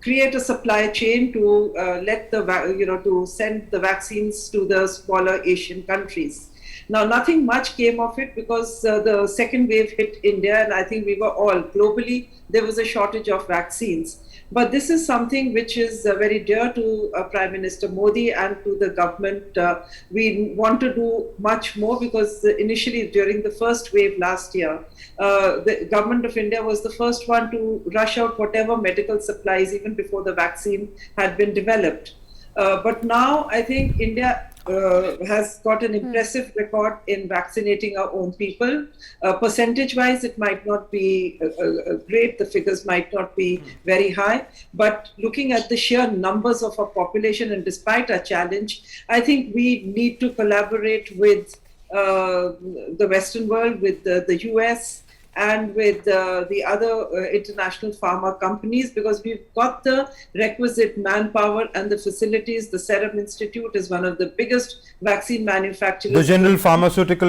create a supply chain to to send the vaccines to the smaller Asian countries. Now, nothing much came of it because the second wave hit India, and I think we were all globally, there was a shortage of vaccines. But this is something which is very dear to Prime Minister Modi and to the government. We want to do much more because initially during the first wave last year, the government of India was the first one to rush out whatever medical supplies even before the vaccine had been developed. But now I think India has got an impressive record in vaccinating our own people. Percentage-wise, it might not be great, the figures might not be very high, but looking at the sheer numbers of our population and despite our challenge, I think we need to collaborate with the Western world, with the US, and with the other international pharma companies, because we've got the requisite manpower and the facilities. The Serum Institute is one of the biggest vaccine manufacturers. The general pharmaceutical,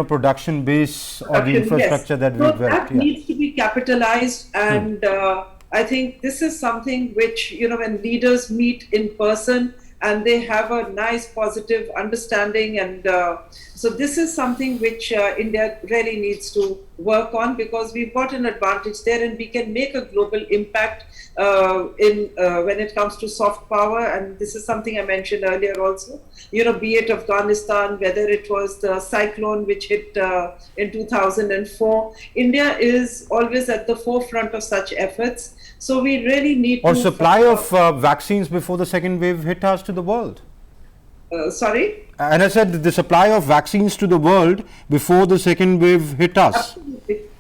production base or the infrastructure that we've built. That needs to be capitalized, and I think this is something which, when leaders meet in person and they have a nice positive understanding, and so this is something which India really needs to work on, because we've got an advantage there and we can make a global impact when it comes to soft power. And this is something I mentioned earlier also, be it Afghanistan, whether it was the cyclone which hit in 2004, India is always at the forefront of such efforts. So we really need to... Or supply of vaccines before the second wave hit us to the world. Sorry? And I said the supply of vaccines to the world before the second wave hit us.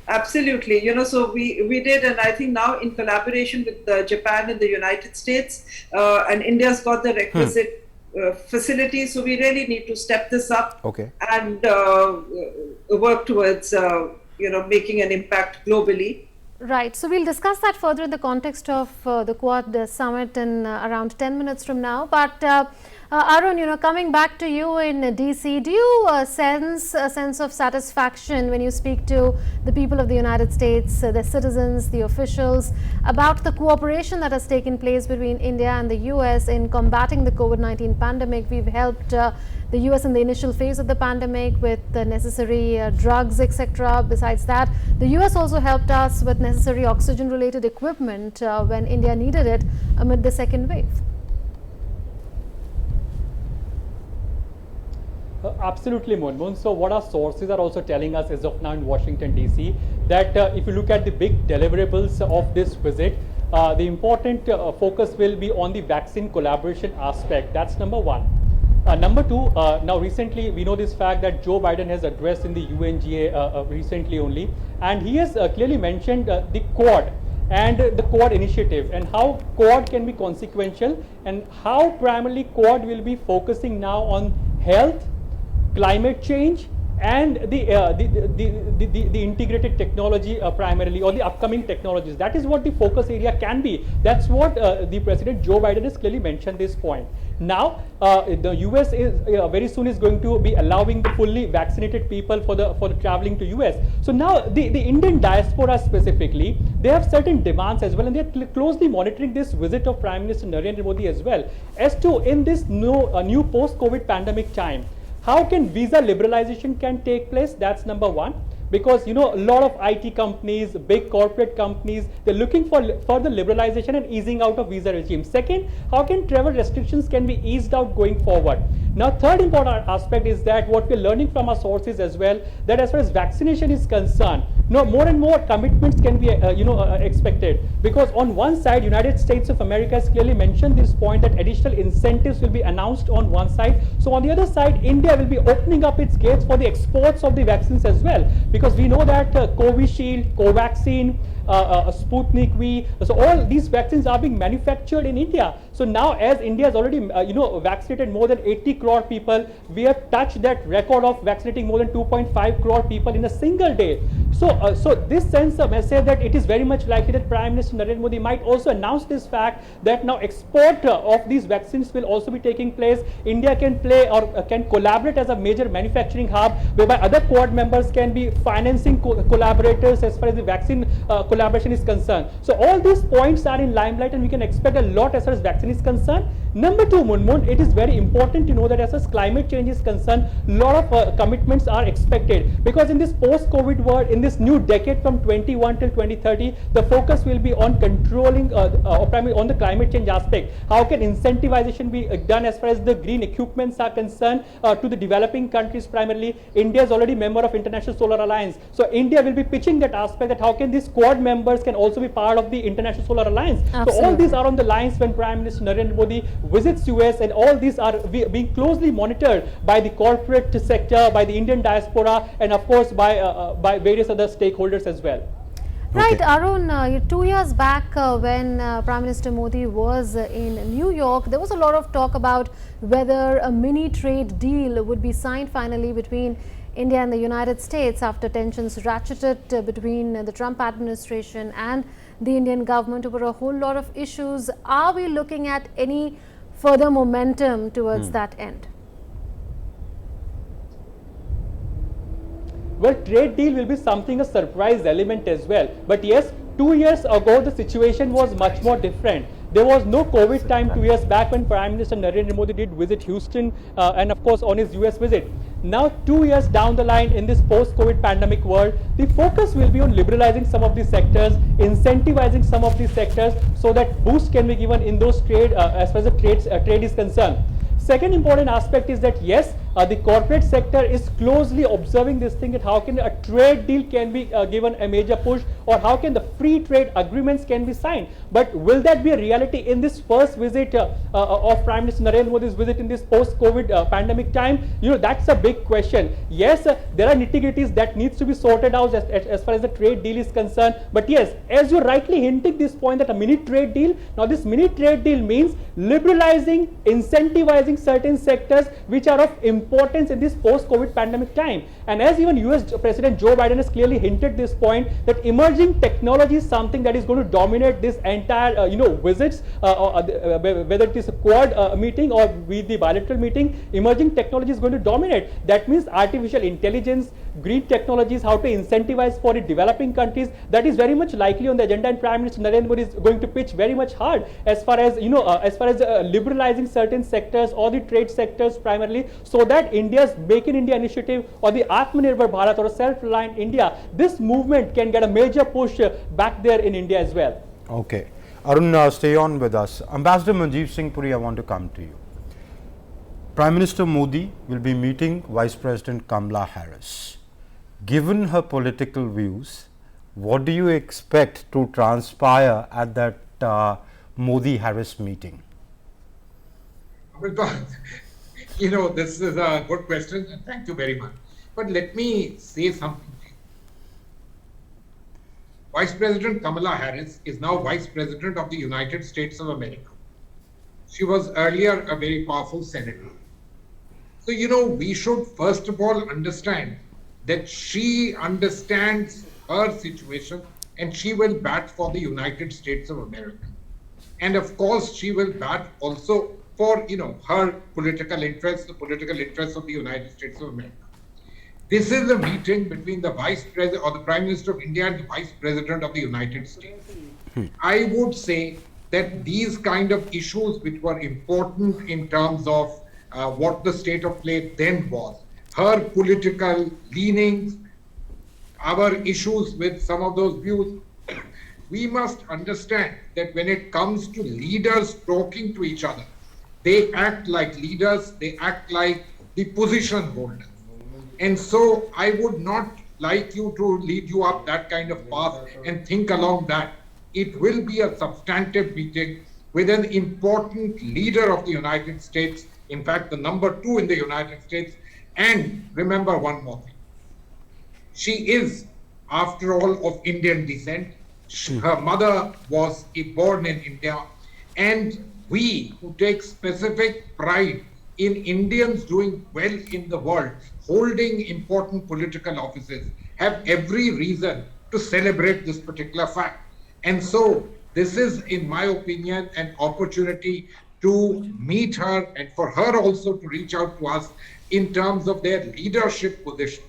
Absolutely. So we did, and I think now in collaboration with Japan and the United States, and India's got the requisite facilities, so we really need to step this up and work towards, making an impact globally. Right. So we'll discuss that further in the context of the Quad summit in around 10 minutes from now. But Arun, coming back to you in DC, do you sense a sense of satisfaction when you speak to the people of the United States, the citizens, the officials, about the cooperation that has taken place between India and the US in combating the COVID-19 pandemic? We've helped the US in the initial phase of the pandemic with the necessary drugs, etc. Besides that, the US also helped us with necessary oxygen-related equipment when India needed it amid the second wave. Absolutely, Moon. So what our sources are also telling us as of now in Washington, D.C., that if you look at the big deliverables of this visit, the important focus will be on the vaccine collaboration aspect. That's number one. Number two, now recently we know this fact that Joe Biden has addressed in the UNGA recently only, and he has clearly mentioned the Quad and the Quad initiative and how Quad can be consequential and how primarily Quad will be focusing now on health, climate change, and the integrated technology primarily, or the upcoming technologies. That is what the focus area can be. That's what the President Joe Biden has clearly mentioned this point. Now, the US is very soon is going to be allowing the fully vaccinated people for the traveling to US. So now the Indian diaspora specifically, they have certain demands as well, and they are closely monitoring this visit of Prime Minister Narendra Modi as well, as to in this new post-COVID pandemic time, how can visa liberalization can take place? That's number one. Because a lot of IT companies, big corporate companies, they're looking for further liberalization and easing out of visa regime. Second, how can travel restrictions can be eased out going forward? Now, third important aspect is that what we're learning from our sources as well, that as far as vaccination is concerned, more and more commitments can be expected, because on one side, United States of America has clearly mentioned this point that additional incentives will be announced on one side. So on the other side, India will be opening up its gates for the exports of the vaccines as well, because we know that Covishield, Covaxin, Sputnik V, so all these vaccines are being manufactured in India. So now, as India has already vaccinated more than 80 crore people, we have touched that record of vaccinating more than 2.5 crore people in a single day. So this sends a message that it is very much likely that Prime Minister Narendra Modi might also announce this fact that now export of these vaccines will also be taking place. India can play or can collaborate as a major manufacturing hub, whereby other Quad members can be financing collaborators as far as the vaccine collaboration is concerned. So all these points are in limelight, and we can expect a lot as far as vaccine is concerned. Number two, Moon, it is very important to know that as far as climate change is concerned, a lot of commitments are expected, because in this post-COVID world, in this new decade from 21 till 2030, the focus will be on controlling or primarily on the climate change aspect. How can incentivization be done as far as the green equipments are concerned to the developing countries primarily? India is already member of International Solar Alliance. So India will be pitching that aspect, that how can these Quad members can also be part of the International Solar Alliance. Absolutely. So all these are on the lines when Prime Minister Narendra Modi visits US, and all these are being closely monitored by the corporate sector, by the Indian diaspora, and of course by various other stakeholders as well. Right, Okay. Arun, 2 years back when Prime Minister Modi was in New York, there was a lot of talk about whether a mini trade deal would be signed finally between India and the United States after tensions ratcheted between the Trump administration and the Indian government over a whole lot of issues. Are we looking at any further momentum towards that end? Well, trade deal will be something, a surprise element as well. But yes, 2 years ago, the situation was much more different. There was no COVID time 2 years back when Prime Minister Narendra Modi did visit Houston and of course on his US visit. Now 2 years down the line in this post-COVID pandemic world, the focus will be on liberalizing some of these sectors, incentivizing some of these sectors so that boost can be given in those trade as far as the trade is concerned. Second important aspect is that yes, the corporate sector is closely observing this thing, that how can a trade deal can be given a major push, or how can the free trade agreements can be signed. But will that be a reality in this first visit of Prime Minister Narendra Modi's visit in this post-COVID pandemic time? That's a big question. Yes, there are nitty-gritties that needs to be sorted out as far as the trade deal is concerned. But yes, as you're rightly hinting this point, that a mini trade deal, now this mini trade deal means liberalizing, incentivizing certain sectors which are of importance importance in this post-COVID pandemic time. And as even US President Joe Biden has clearly hinted this point, that emerging technology is something that is going to dominate this entire visits, whether it is a Quad meeting or with the bilateral meeting, emerging technology is going to dominate. That means artificial intelligence, green technologies, how to incentivize for the developing countries, that is very much likely on the agenda, and Prime Minister Narendra Modi is going to pitch very much hard as far as liberalizing certain sectors or the trade sectors primarily, so that India's Make in India initiative or the Atmanirbhar Bharat or a self-reliant India, this movement can get a major push back there in India as well. Okay. Arun, stay on with us. Ambassador Manjeev Singh Puri, I want to come to you. Prime Minister Modi will be meeting Vice President Kamala Harris. Given her political views, what do you expect to transpire at that Modi-Harris meeting? This is a good question, and thank you very much. But let me say something to you. Vice President Kamala Harris is now Vice President of the United States of America. She was earlier a very powerful senator. So, we should first of all understand that she understands her situation and she will bat for the United States of America. And of course, she will bat also for, her political interests, the political interests of the United States of America. This is a meeting between the Vice President or the Prime Minister of India and the Vice President of the United States. I would say that these kind of issues which were important in terms of what the state of play then was, her political leanings, our issues with some of those views, we must understand that when it comes to leaders talking to each other, they act like leaders, they act like the position holders. And so I would not like you to lead you up that kind of path and think along that. It will be a substantive meeting with an important leader of the United States, in fact, the number 2 in the United States. And remember one more thing. She is, after all, of Indian descent. Her mother was born in India. And we who take specific pride in Indians doing well in the world, holding important political offices, have every reason to celebrate this particular fact. And so this is, in my opinion, an opportunity to meet her and for her also to reach out to us in terms of their leadership position.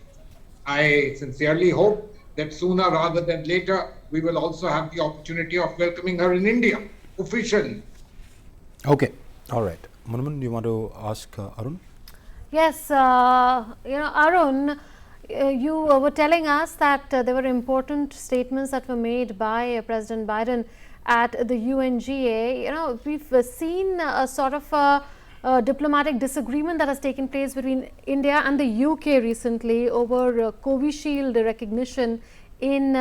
I sincerely hope that sooner rather than later, we will also have the opportunity of welcoming her in India officially. Okay, all right. Monuman, do you want to ask Arun? Yes, Arun, you were telling us that there were important statements that were made by President Biden at the UNGA. We've seen a sort of a diplomatic disagreement that has taken place between India and the UK recently over Covishield recognition in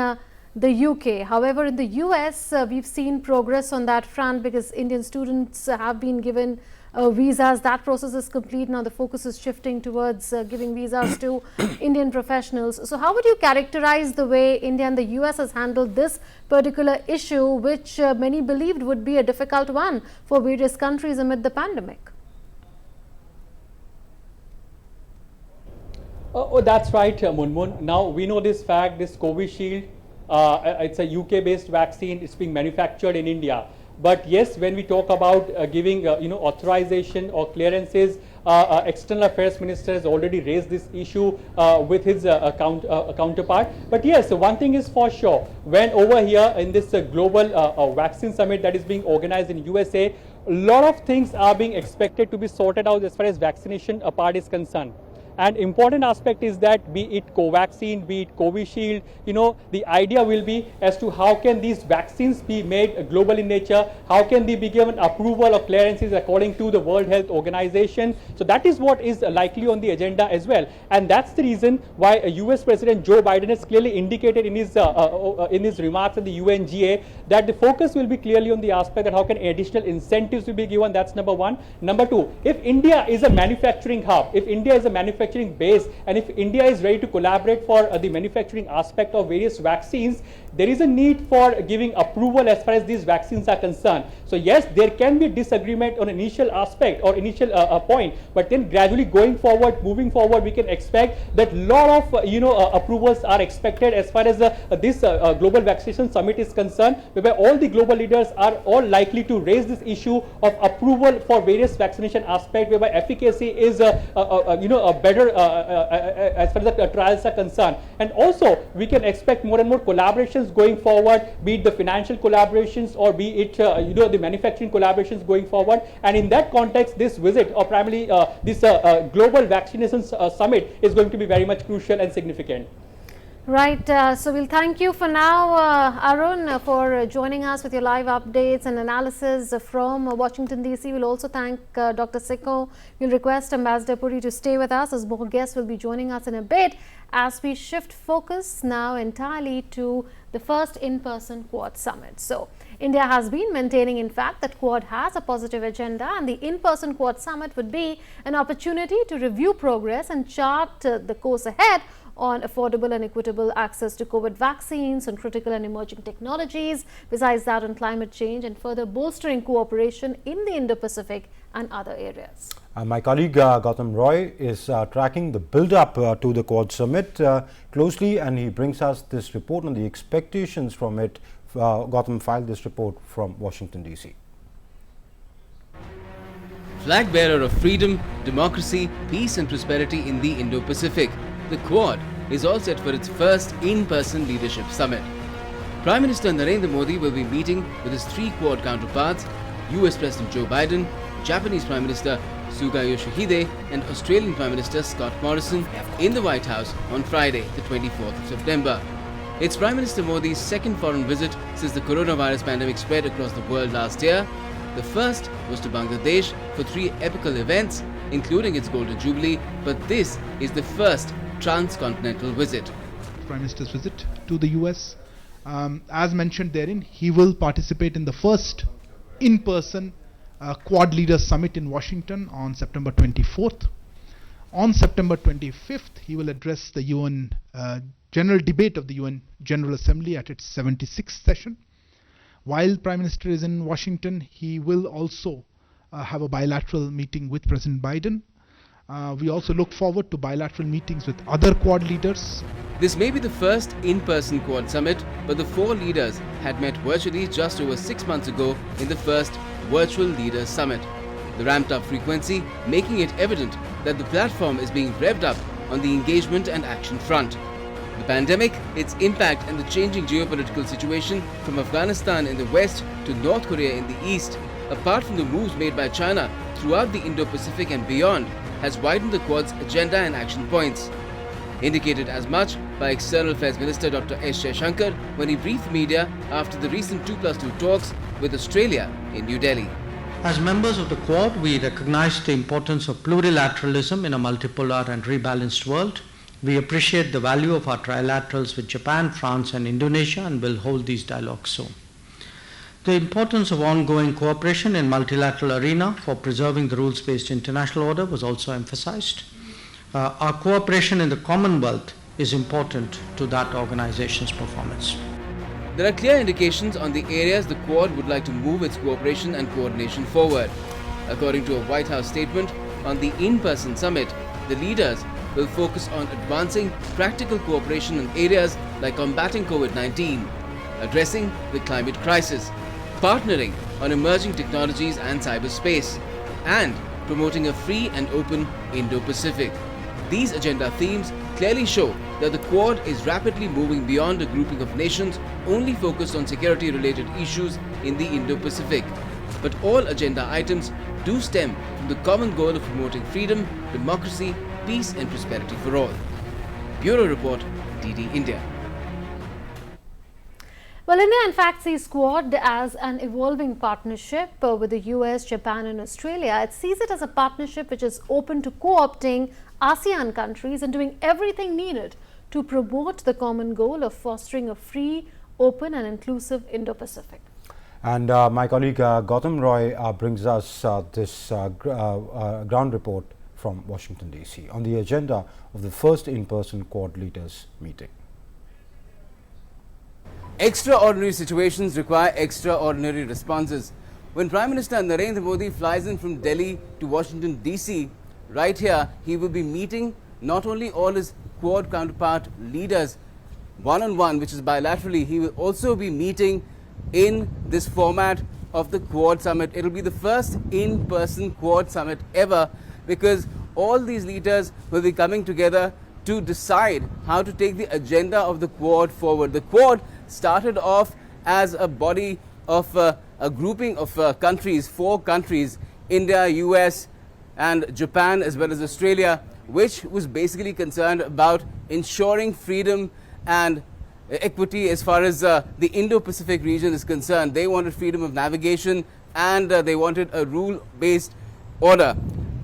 the UK. However, in the US, we've seen progress on that front because Indian students have been given visas. That process is complete. Now the focus is shifting towards giving visas to Indian professionals. So how would you characterize the way India and the US has handled this particular issue, which many believed would be a difficult one for various countries amid the pandemic? Oh, that's right, Munmun. Now we know this fact, this Covishield, it's a UK-based vaccine. It's being manufactured in India. But yes, when we talk about giving authorization or clearances, External Affairs Minister has already raised this issue with his counterpart. But yes, one thing is for sure, when over here in this global vaccine summit that is being organized in USA, a lot of things are being expected to be sorted out as far as vaccination part is concerned. And important aspect is that be it Covaxin, be it Covishield, the idea will be as to how can these vaccines be made global in nature, how can they be given approval or clearances according to the World Health Organization. So that is what is likely on the agenda as well. And that's the reason why US President Joe Biden has clearly indicated in his remarks at the UNGA that the focus will be clearly on the aspect that how can additional incentives will be given. That's number one. Number two, if India is a manufacturing hub, if India is a manufacturing manufacturing base, and if India is ready to collaborate for the manufacturing aspect of various vaccines, there is a need for giving approval as far as these vaccines are concerned. So yes, there can be disagreement on initial aspect or initial point, but then gradually going forward, moving forward, we can expect that lot of approvals are expected as far as this global vaccination summit is concerned, whereby all the global leaders are all likely to raise this issue of approval for various vaccination aspect, whereby efficacy is better as far as the trials are concerned. And also we can expect more and more collaborations going forward, be it the financial collaborations or be it the manufacturing collaborations going forward. And in that context, this visit, or primarily this global vaccination summit, is going to be very much crucial and significant. Right, so we'll thank you for now, Arun, for joining us with your live updates and analysis from Washington DC. We'll also thank Dr. Sikko. We'll request Ambassador Puri to stay with us, as more guests will be joining us in a bit, as we shift focus now entirely to the first in-person Quad summit. So India has been maintaining, in fact, that Quad has a positive agenda, and the in-person Quad summit would be an opportunity to review progress and chart the course ahead on affordable and equitable access to COVID vaccines, on critical and emerging technologies, besides that on climate change and further bolstering cooperation in the Indo-Pacific and other areas. My colleague Gautam Roy is tracking the build-up to the Quad Summit closely, and he brings us this report on the expectations from it. Gautam filed this report from Washington DC. Flag bearer of freedom, democracy, peace and prosperity in the Indo-Pacific, the Quad is all set for its first in-person leadership summit. Prime Minister Narendra Modi will be meeting with his three Quad counterparts, US President Joe Biden, Japanese Prime Minister Suga Yoshihide and Australian Prime Minister Scott Morrison in the White House on Friday, the 24th of September. It's Prime Minister Modi's second foreign visit since the coronavirus pandemic spread across the world last year. The first was to Bangladesh for three epical events, including its Golden Jubilee, but this is the first transcontinental visit. Prime Minister's visit to the US. As mentioned therein, he will participate in the first in-person Quad Leaders Summit in Washington on September 24th. On September 25th, he will address the UN General Debate of the UN General Assembly at its 76th session. While Prime Minister is in Washington, he will also have a bilateral meeting with President Biden. We also look forward to bilateral meetings with other Quad leaders. This may be the first in-person Quad summit, but the four leaders had met virtually just over 6 months ago in the first Virtual Leaders Summit. The ramped-up frequency making it evident that the platform is being revved up on the engagement and action front. The pandemic, its impact and the changing geopolitical situation from Afghanistan in the west to North Korea in the east, apart from the moves made by China throughout the Indo-Pacific and beyond, has widened the Quad's agenda and action points. Indicated as much by External Affairs Minister Dr. S. Jaishankar when he briefed media after the recent 2+2 talks with Australia in New Delhi. As members of the Quad, we recognize the importance of plurilateralism in a multipolar and rebalanced world. We appreciate the value of our trilaterals with Japan, France and Indonesia and will hold these dialogues soon. The importance of ongoing cooperation in multilateral arena for preserving the rules-based international order was also emphasized. Our cooperation in the Commonwealth is important to that organization's performance. There are clear indications on the areas the Quad would like to move its cooperation and coordination forward. According to a White House statement, on the in-person summit, the leaders will focus on advancing practical cooperation in areas like combating COVID-19, addressing the climate crisis, partnering on emerging technologies and cyberspace, and promoting a free and open Indo-Pacific. These agenda themes clearly show that the Quad is rapidly moving beyond a grouping of nations only focused on security-related issues in the Indo-Pacific. But all agenda items do stem from the common goal of promoting freedom, democracy, peace and prosperity for all. Bureau Report, DD India. Well, India in fact sees Quad as an evolving partnership with the US, Japan and Australia. It sees it as a partnership which is open to co-opting ASEAN countries and doing everything needed to promote the common goal of fostering a free, open and inclusive Indo-Pacific. And my colleague Gautam Roy brings us this ground report from Washington DC on the agenda of the first in-person Quad leaders meeting. Extraordinary situations require extraordinary responses. When Prime Minister Narendra Modi flies in from Delhi to Washington DC, right here he will be meeting not only all his Quad counterpart leaders one-on-one, which is bilaterally, he will also be meeting in this format of the Quad Summit. It will be the first in-person Quad Summit ever, because all these leaders will be coming together to decide how to take the agenda of the Quad forward. The Quad started off as a body of a grouping of countries, 4 countries, India, US and Japan as well as Australia, which was basically concerned about ensuring freedom and equity as far as the Indo-Pacific region is concerned. They wanted freedom of navigation and they wanted a rule-based order.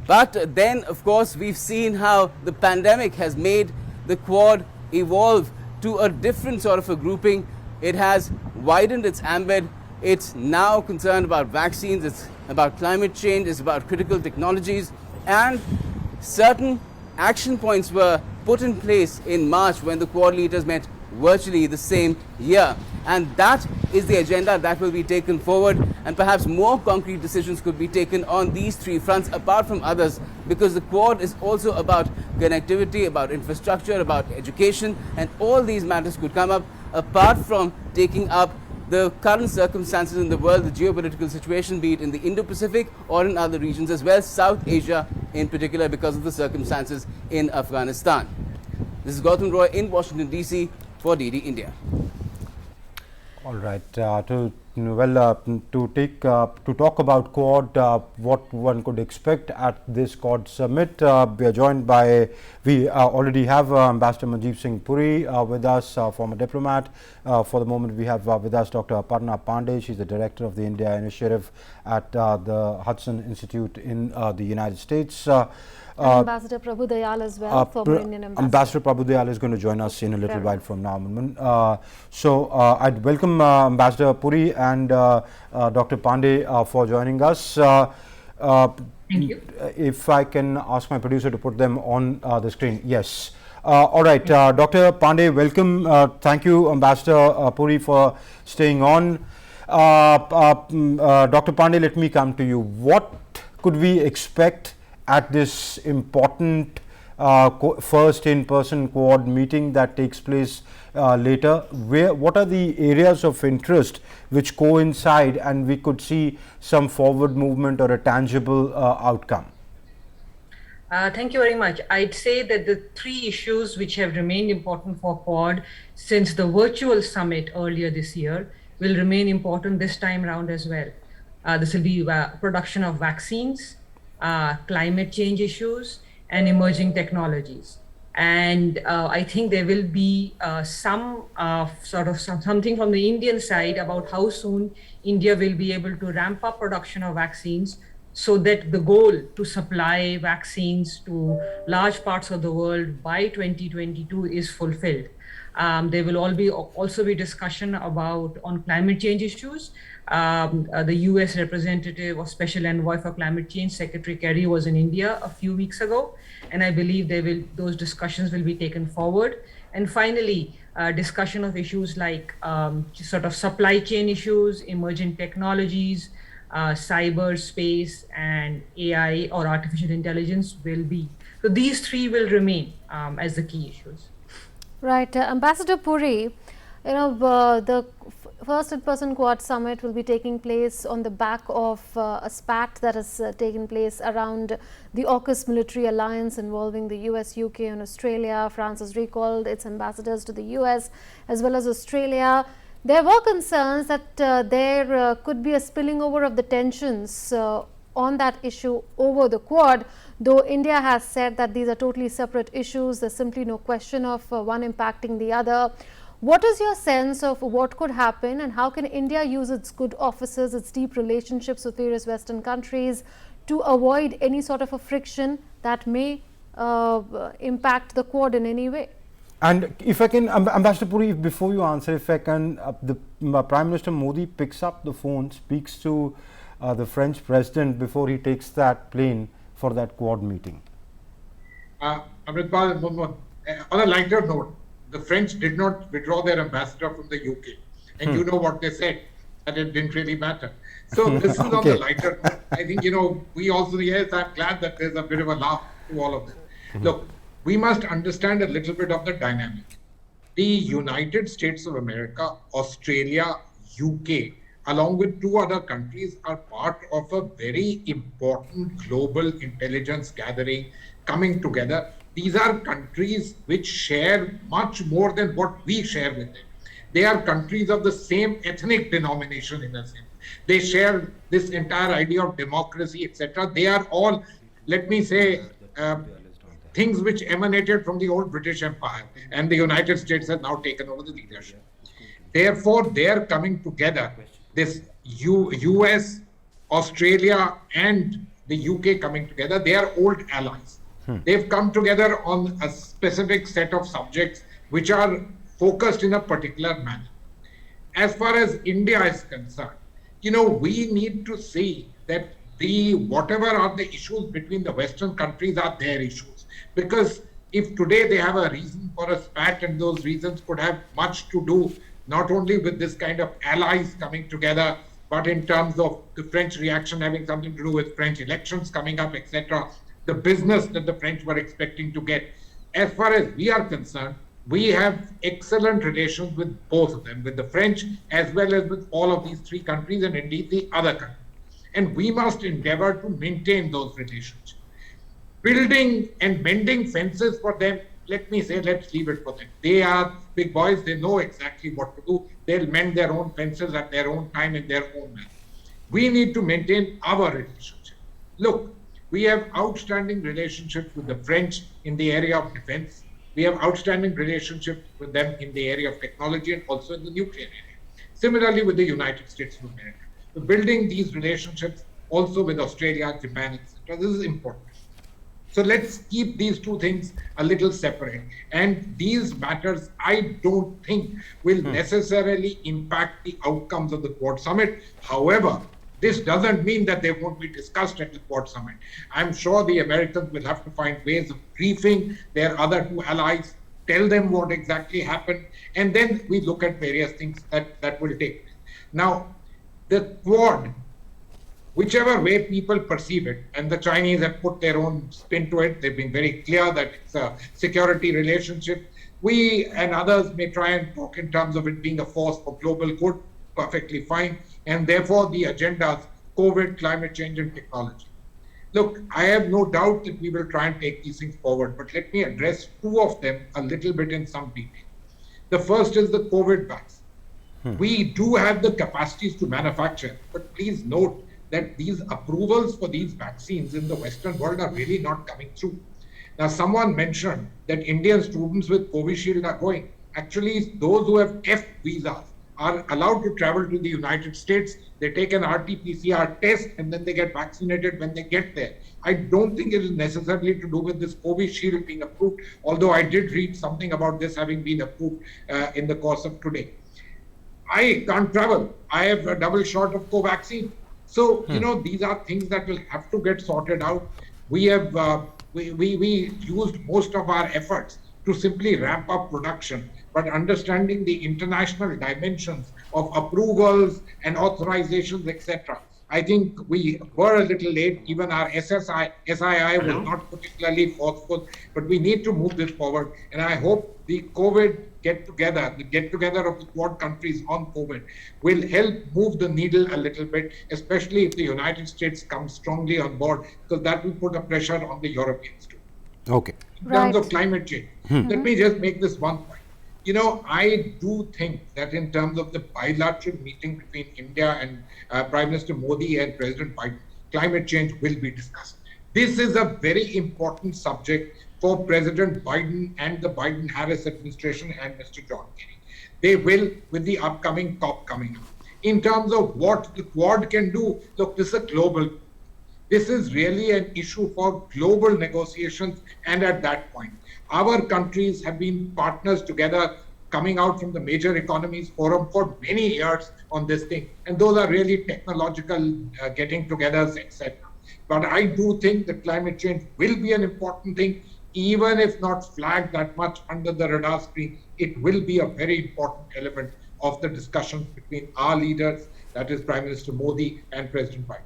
But then, of course, we've seen how the pandemic has made the Quad evolve to a different sort of a grouping. It has widened its ambit. It's now concerned about vaccines, it's about climate change, it's about critical technologies, and certain action points were put in place in March when the Quad leaders met virtually the same year. And that is the agenda that will be taken forward, and perhaps more concrete decisions could be taken on these 3 fronts apart from others, because the Quad is also about connectivity, about infrastructure, about education, and all these matters could come up apart from taking up the current circumstances in the world, the geopolitical situation, be it in the Indo-Pacific or in other regions as well, South Asia in particular, because of the circumstances in Afghanistan. This is Gautam Roy in Washington DC for DD India. All right. To talk about Quad, what one could expect at this Quad summit, we are joined by, we already have Ambassador Manjeev Singh Puri with us, former diplomat. For the moment, we have with us Dr. Aparna Pandey. She's the director of the India Initiative at the Hudson Institute in the United States. Ambassador Prabhu Dayal as well, former Indian ambassador. Ambassador Prabhu Dayal is going to join us in a little while from now. So I'd welcome Ambassador Puri and Dr. Pandey for joining us. Thank you. If I can ask my producer to put them on the screen. Yes. All right. Dr. Pandey, welcome. Thank you, Ambassador Puri, for staying on. Dr. Pandey, let me come to you. What could we expect at this important first in-person Quad meeting that takes place later? What are the areas of interest which coincide and we could see some forward movement or a tangible outcome? Thank you very much. I'd say that the 3 issues which have remained important for Quad since the virtual summit earlier this year will remain important this time around as well. This will be production of vaccines, climate change issues, and emerging technologies. And I think there will be something from the Indian side about how soon India will be able to ramp up production of vaccines, so that the goal to supply vaccines to large parts of the world by 2022 is fulfilled. There will also be discussion on climate change issues. The US representative or special envoy for climate change, Secretary Kerry, was in India a few weeks ago, and I believe those discussions will be taken forward. And finally, discussion of issues like sort of supply chain issues, emerging technologies, cyberspace, and AI or artificial intelligence will be. So these 3 will remain as the key issues. Right, Ambassador Puri, the first in-person Quad summit will be taking place on the back of a spat that has taken place around the AUKUS military alliance involving the US, UK and Australia. France has recalled its ambassadors to the US as well as Australia. There were concerns that there could be a spilling over of the tensions on that issue over the Quad, though India has said that these are totally separate issues. There's simply no question of one impacting the other. What is your sense of what could happen, and how can India use its good offices, its deep relationships with various Western countries to avoid any sort of a friction that may impact the Quad in any way? And if I can, Ambassador Puri, before you answer, if I can, the Prime Minister Modi picks up the phone, speaks to the French President before he takes that plane for that Quad meeting. Amritpal and Munmun, on a lighter note, the French did not withdraw their ambassador from the UK. And you know what they said, that it didn't really matter. So this is on the lighter note. I think, we also, yes, I'm glad that there's a bit of a laugh to all of this. Look, we must understand a little bit of the dynamic. The United States of America, Australia, UK, along with 2 other countries, are part of a very important global intelligence gathering coming together. These are countries which share much more than what we share with them. They are countries of the same ethnic denomination in a sense. They share this entire idea of democracy, etc. They are all, let me say, things which emanated from the old British Empire, and the United States has now taken over the leadership. Therefore, they are coming together, this US, Australia, and the UK coming together. They are old allies. They've come together on a specific set of subjects which are focused in a particular manner. As far as India is concerned, we need to see that whatever are the issues between the Western countries are their issues. Because if today they have a reason for a spat, and those reasons could have much to do not only with this kind of allies coming together, but in terms of the French reaction having something to do with French elections coming up, etc., the business that the French were expecting to get. As far as we are concerned, we have excellent relations with both of them, with the French as well as with all of these 3 countries, and indeed the other countries. And we must endeavor to maintain those relationships. Building and mending fences for them, let me say, let's leave it for them. They are big boys, they know exactly what to do. They'll mend their own fences at their own time in their own manner. We need to maintain our relationship. Look, we have outstanding relationships with the French in the area of defense. We have outstanding relationships with them in the area of technology and also in the nuclear area. Similarly with the United States of America. We're building these relationships also with Australia, Japan, etc. This is important. So let's keep these 2 things a little separate. And these matters, I don't think, will necessarily impact the outcomes of the Quad Summit. However, this doesn't mean that they won't be discussed at the Quad Summit. I'm sure the Americans will have to find ways of briefing their other 2 allies, tell them what exactly happened, and then we look at various things that will take place. Now, the Quad, whichever way people perceive it, and the Chinese have put their own spin to it, they've been very clear that it's a security relationship. We and others may try and talk in terms of it being a force for global good, perfectly fine, and therefore the agendas, COVID, climate change, and technology. Look, I have no doubt that we will try and take these things forward, but let me address 2 of them a little bit in some detail. The first is the COVID vaccine. We do have the capacities to manufacture, but please note that these approvals for these vaccines in the Western world are really not coming through. Now, someone mentioned that Indian students with Covishield are going. Actually, those who have F visas are allowed to travel to the United States. They take an RT-PCR test and then they get vaccinated when they get there. I don't think it is necessarily to do with this Covishield being approved, although I did read something about this having been approved in the course of today. I can't travel. I have a double shot of Covaxin. So, these are things that will have to get sorted out. We have we used most of our efforts to simply ramp up production, but understanding the international dimensions of approvals and authorizations, etc. I think we were a little late. Even our SII was not particularly forceful, but we need to move this forward. And I hope the COVID the get-together of the Quad countries on COVID will help move the needle a little bit, especially if the United States comes strongly on board, because that will put a pressure on the Europeans too. Okay. In terms of climate change, let me just make this one point. I do think that in terms of the bilateral meeting between India and Prime Minister Modi and President Biden, climate change will be discussed. This is a very important subject for President Biden and the Biden-Harris administration and Mr. John Kerry. They will with the upcoming COP coming up. In terms of what the Quad can do, look, this is a global. This is really an issue for global negotiations, and at that point, our countries have been partners together coming out from the Major Economies Forum for many years on this thing. And those are really technological getting togethers, etc. But I do think that climate change will be an important thing. even if not flagged that much under the radar screen, it will be a very important element of the discussions between our leaders, that is Prime Minister Modi and President Biden.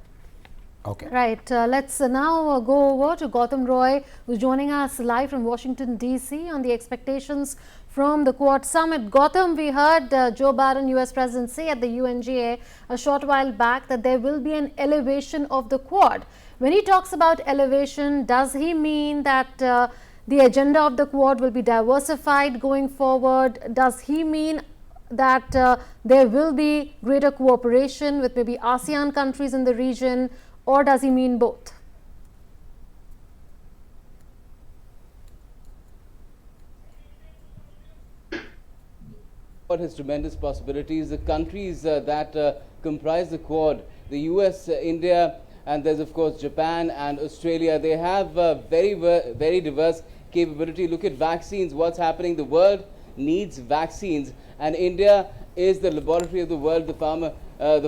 Okay. Right. Let's now go over to Gautam Roy, who's joining us live from Washington, D.C. on the expectations from the Quad Summit. Gautam, we heard Joe Biden, U.S. President, say at the UNGA a short while back that there will be an elevation of the Quad. When he talks about elevation, does he mean that the agenda of the Quad will be diversified going forward? Does he mean that there will be greater cooperation with maybe ASEAN countries in the region, or does he mean both? Quad has tremendous possibilities. The countries that comprise the Quad, the US, India, and there's of course Japan and Australia, they have very diverse capability. Look at vaccines, what's happening. The world needs vaccines, and India is the laboratory of the world. The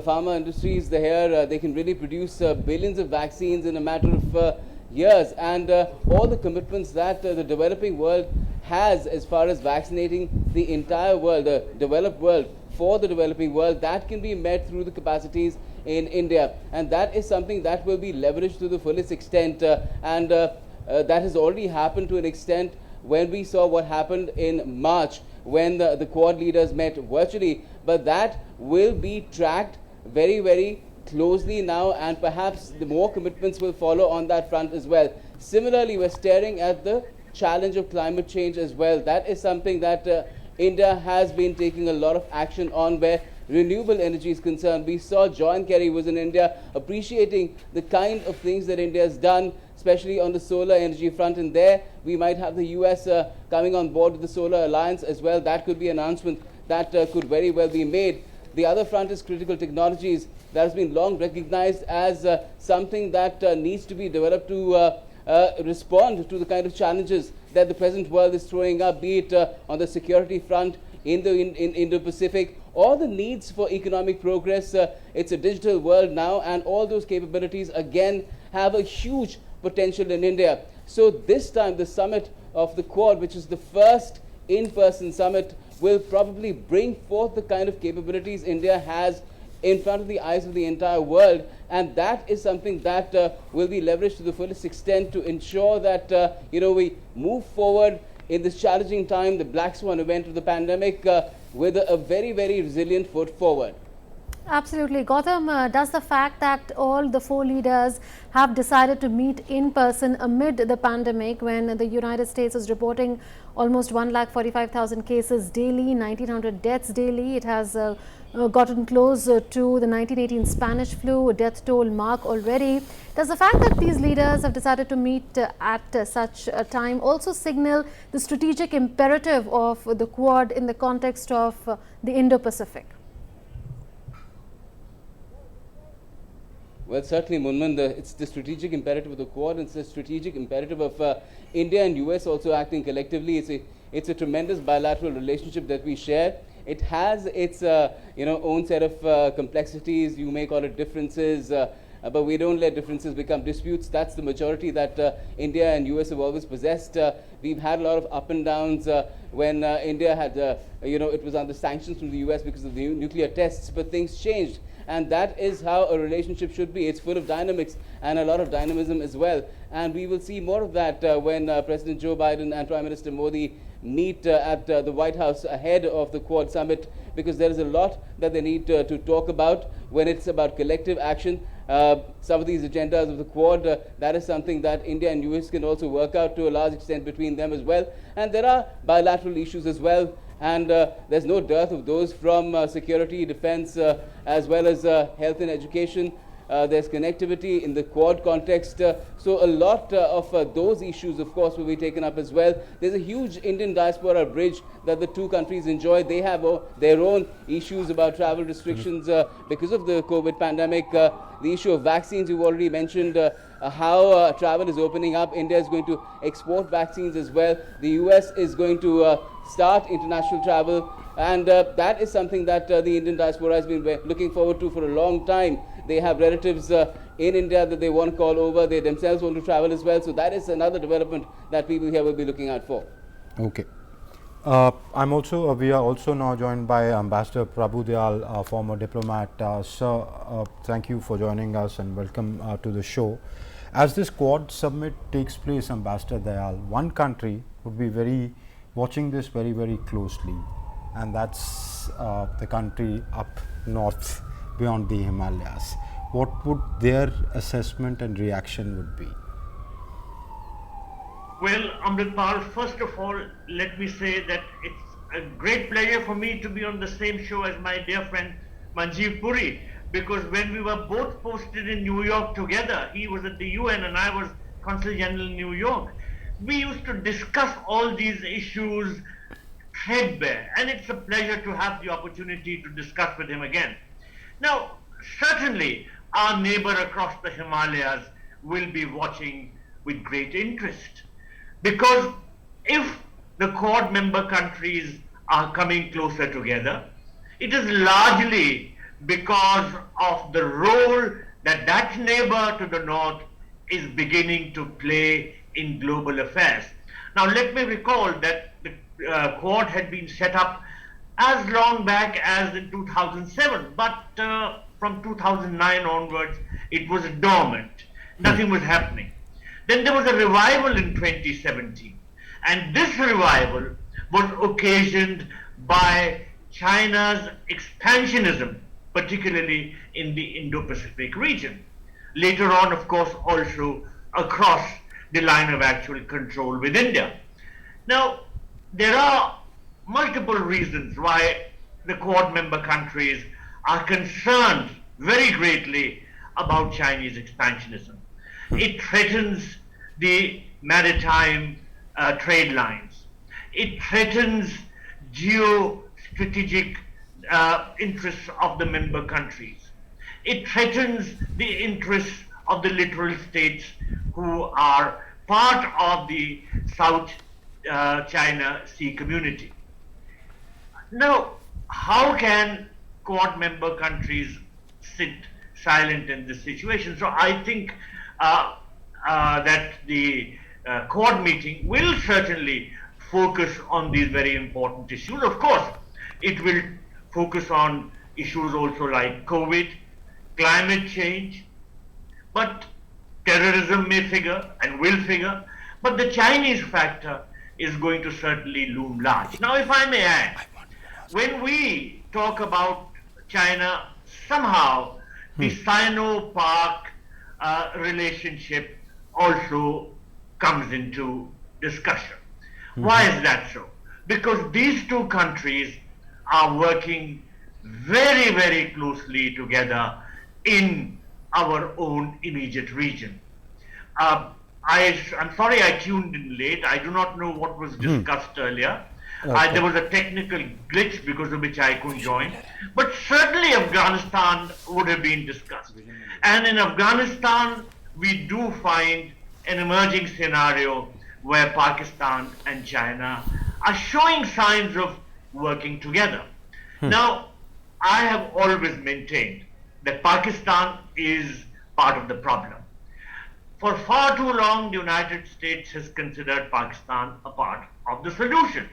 pharma industries here, they can really produce billions of vaccines in a matter of years, and all the commitments that the developing world has as far as vaccinating the entire world, the developed world, for the developing world, that can be met through the capacities in India, and that is something that will be leveraged to the fullest extent, and that has already happened to an extent when we saw what happened in March when the Quad leaders met virtually, but that will be tracked very closely now, and perhaps the more commitments will follow on that front as well. Similarly, we're staring at the challenge of climate change as well. That is something that India has been taking a lot of action on, where renewable energy is concerned. We saw John Kerry was in India appreciating the kind of things that India has done, especially on the solar energy front, and there we might have the US coming on board with the Solar Alliance as well. That could be an announcement that could very well be made. The other front is critical technologies. That has been long recognized as something that needs to be developed to respond to the kind of challenges that the present world is throwing up, be it on the security front in the Indo-Pacific, or the needs for economic progress. It's a digital world now, and all those capabilities again have a huge potential in India. So this time the summit of the Quad, which is the first in-person summit, will probably bring forth the kind of capabilities India has in front of the eyes of the entire world, and that is something that will be leveraged to the fullest extent to ensure that we move forward in this challenging time, the black swan event of the pandemic, with a very resilient foot forward. Absolutely. Gautam, does the fact that all the four leaders have decided to meet in person amid the pandemic, when the United States is reporting almost 1,45,000 cases daily, 1,900 deaths daily, it has gotten close to the 1918 Spanish flu death toll mark already. Does the fact that these leaders have decided to meet at such a time also signal the strategic imperative of the Quad in the context of the Indo-Pacific? Well, certainly, Munman, it's the strategic imperative of the Quad, and it's the strategic imperative of India and US also acting collectively. It's a tremendous bilateral relationship that we share. It has its own set of complexities. You may call it differences, but we don't let differences become disputes. That's the majority that India and US have always possessed. We've had a lot of up and downs when India had, it was under sanctions from the US because of the nuclear tests, but things changed. And that is how a relationship should be. It's full of dynamics and a lot of dynamism as well. And we will see more of that when President Joe Biden and Prime Minister Modi meet at the White House ahead of the Quad Summit, because there is a lot that they need to talk about when it's about collective action. Some of these agendas of the Quad, that is something that India and US can also work out to a large extent between them as well. And there are bilateral issues as well. And there's no dearth of those, from security, defense, as well as health and education. There's connectivity in the Quad context. So a lot of those issues, of course, will be taken up as well. There's a huge Indian diaspora bridge that the two countries enjoy. They have their own issues about travel restrictions because of the COVID pandemic. The issue of vaccines, you've already mentioned how travel is opening up. India is going to export vaccines as well. The US is going to start international travel, and that is something that the Indian diaspora has been looking forward to for a long time. They have relatives in India that they want to call over. They themselves want to travel as well. So that is another development that people here will be looking out for. Okay. We are also now joined by Ambassador Prabhu Dayal, former diplomat. Sir, thank you for joining us and welcome to the show. As this Quad summit takes place, Ambassador Dayal, one country would be watching this very closely, and that's the country up north beyond the Himalayas. What would their assessment and reaction would be? Well, Amritpal, first of all, let me say that it's a great pleasure for me to be on the same show as my dear friend Manjeev Puri, because when we were both posted in New York together, he was at the UN and I was Consul General in New York, we used to discuss all these issues threadbare, and it's a pleasure to have the opportunity to discuss with him again. Now, certainly, our neighbor across the Himalayas will be watching with great interest. Because if the Quad member countries are coming closer together, it is largely because of the role that that neighbor to the north is beginning to play in global affairs. Now let me recall that the Quad had been set up as long back as in 2007, but from 2009 onwards it was dormant. Nothing was happening. Then there was a revival in 2017, and this revival was occasioned by China's expansionism, particularly in the Indo-Pacific region. Later on, of course, also across the line of actual control with India. Now, there are multiple reasons why the Quad member countries are concerned very greatly about Chinese expansionism. It threatens the maritime trade lines. It threatens geostrategic interests of the member countries. It threatens the interests of the littoral states who are part of the South China Sea community. Now, how can Quad member countries sit silent in this situation? So I think that the Quad meeting will certainly focus on these very important issues. Of course, it will focus on issues also like COVID, climate change, but terrorism may figure and will figure, but the Chinese factor is going to certainly loom large. Now, if I may add, when we talk about China, somehow the Sino-Pak relationship also comes into discussion. Why is that so? Because these two countries are working very closely together in our own immediate region. I'm sorry I tuned in late. I do not know what was discussed earlier. Okay. There was a technical glitch because of which I couldn't join. But certainly Afghanistan would have been discussed. And in Afghanistan, we do find an emerging scenario where Pakistan and China are showing signs of working together. Now, I have always maintained that Pakistan is part of the problem. For far too long, the United States has considered Pakistan a part of the solution.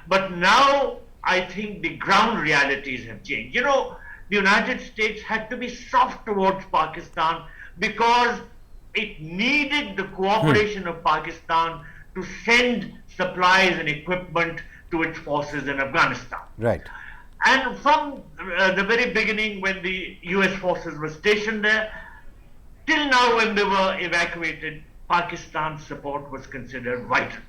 But now, I think the ground realities have changed. You know, the United States had to be soft towards Pakistan because it needed the cooperation of Pakistan to send supplies and equipment to its forces in Afghanistan. Right. And from the very beginning, when the US forces were stationed there, till now when they were evacuated, Pakistan's support was considered vital.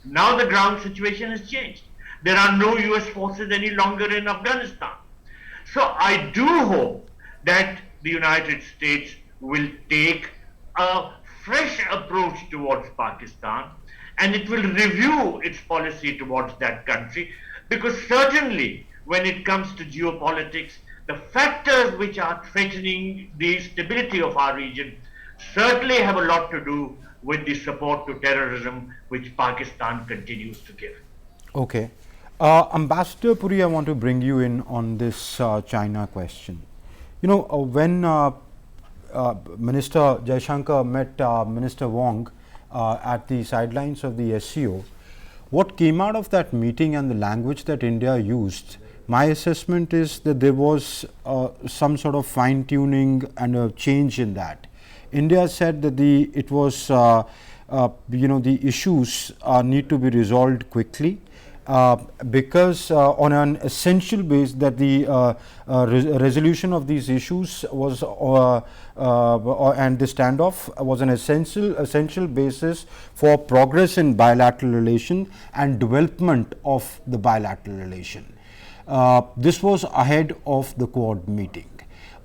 Now the ground situation has changed. There are no US forces any longer in Afghanistan. So I do hope that the United States will take a fresh approach towards Pakistan, and it will review its policy towards that country, because certainly when it comes to geopolitics, the factors which are threatening the stability of our region certainly have a lot to do with the support to terrorism which Pakistan continues to give. Okay. Ambassador Puri, I want to bring you in on this China question. You know, when Minister Jaishankar met Minister Wong at the sidelines of the SCO, what came out of that meeting and the language that India used, my assessment is that there was some sort of fine tuning and a change in that. India said that the issues need to be resolved quickly. Because on an essential base that the resolution of these issues was and the standoff was an essential basis for progress in bilateral relation and development of the bilateral relation. This was ahead of the Quad meeting.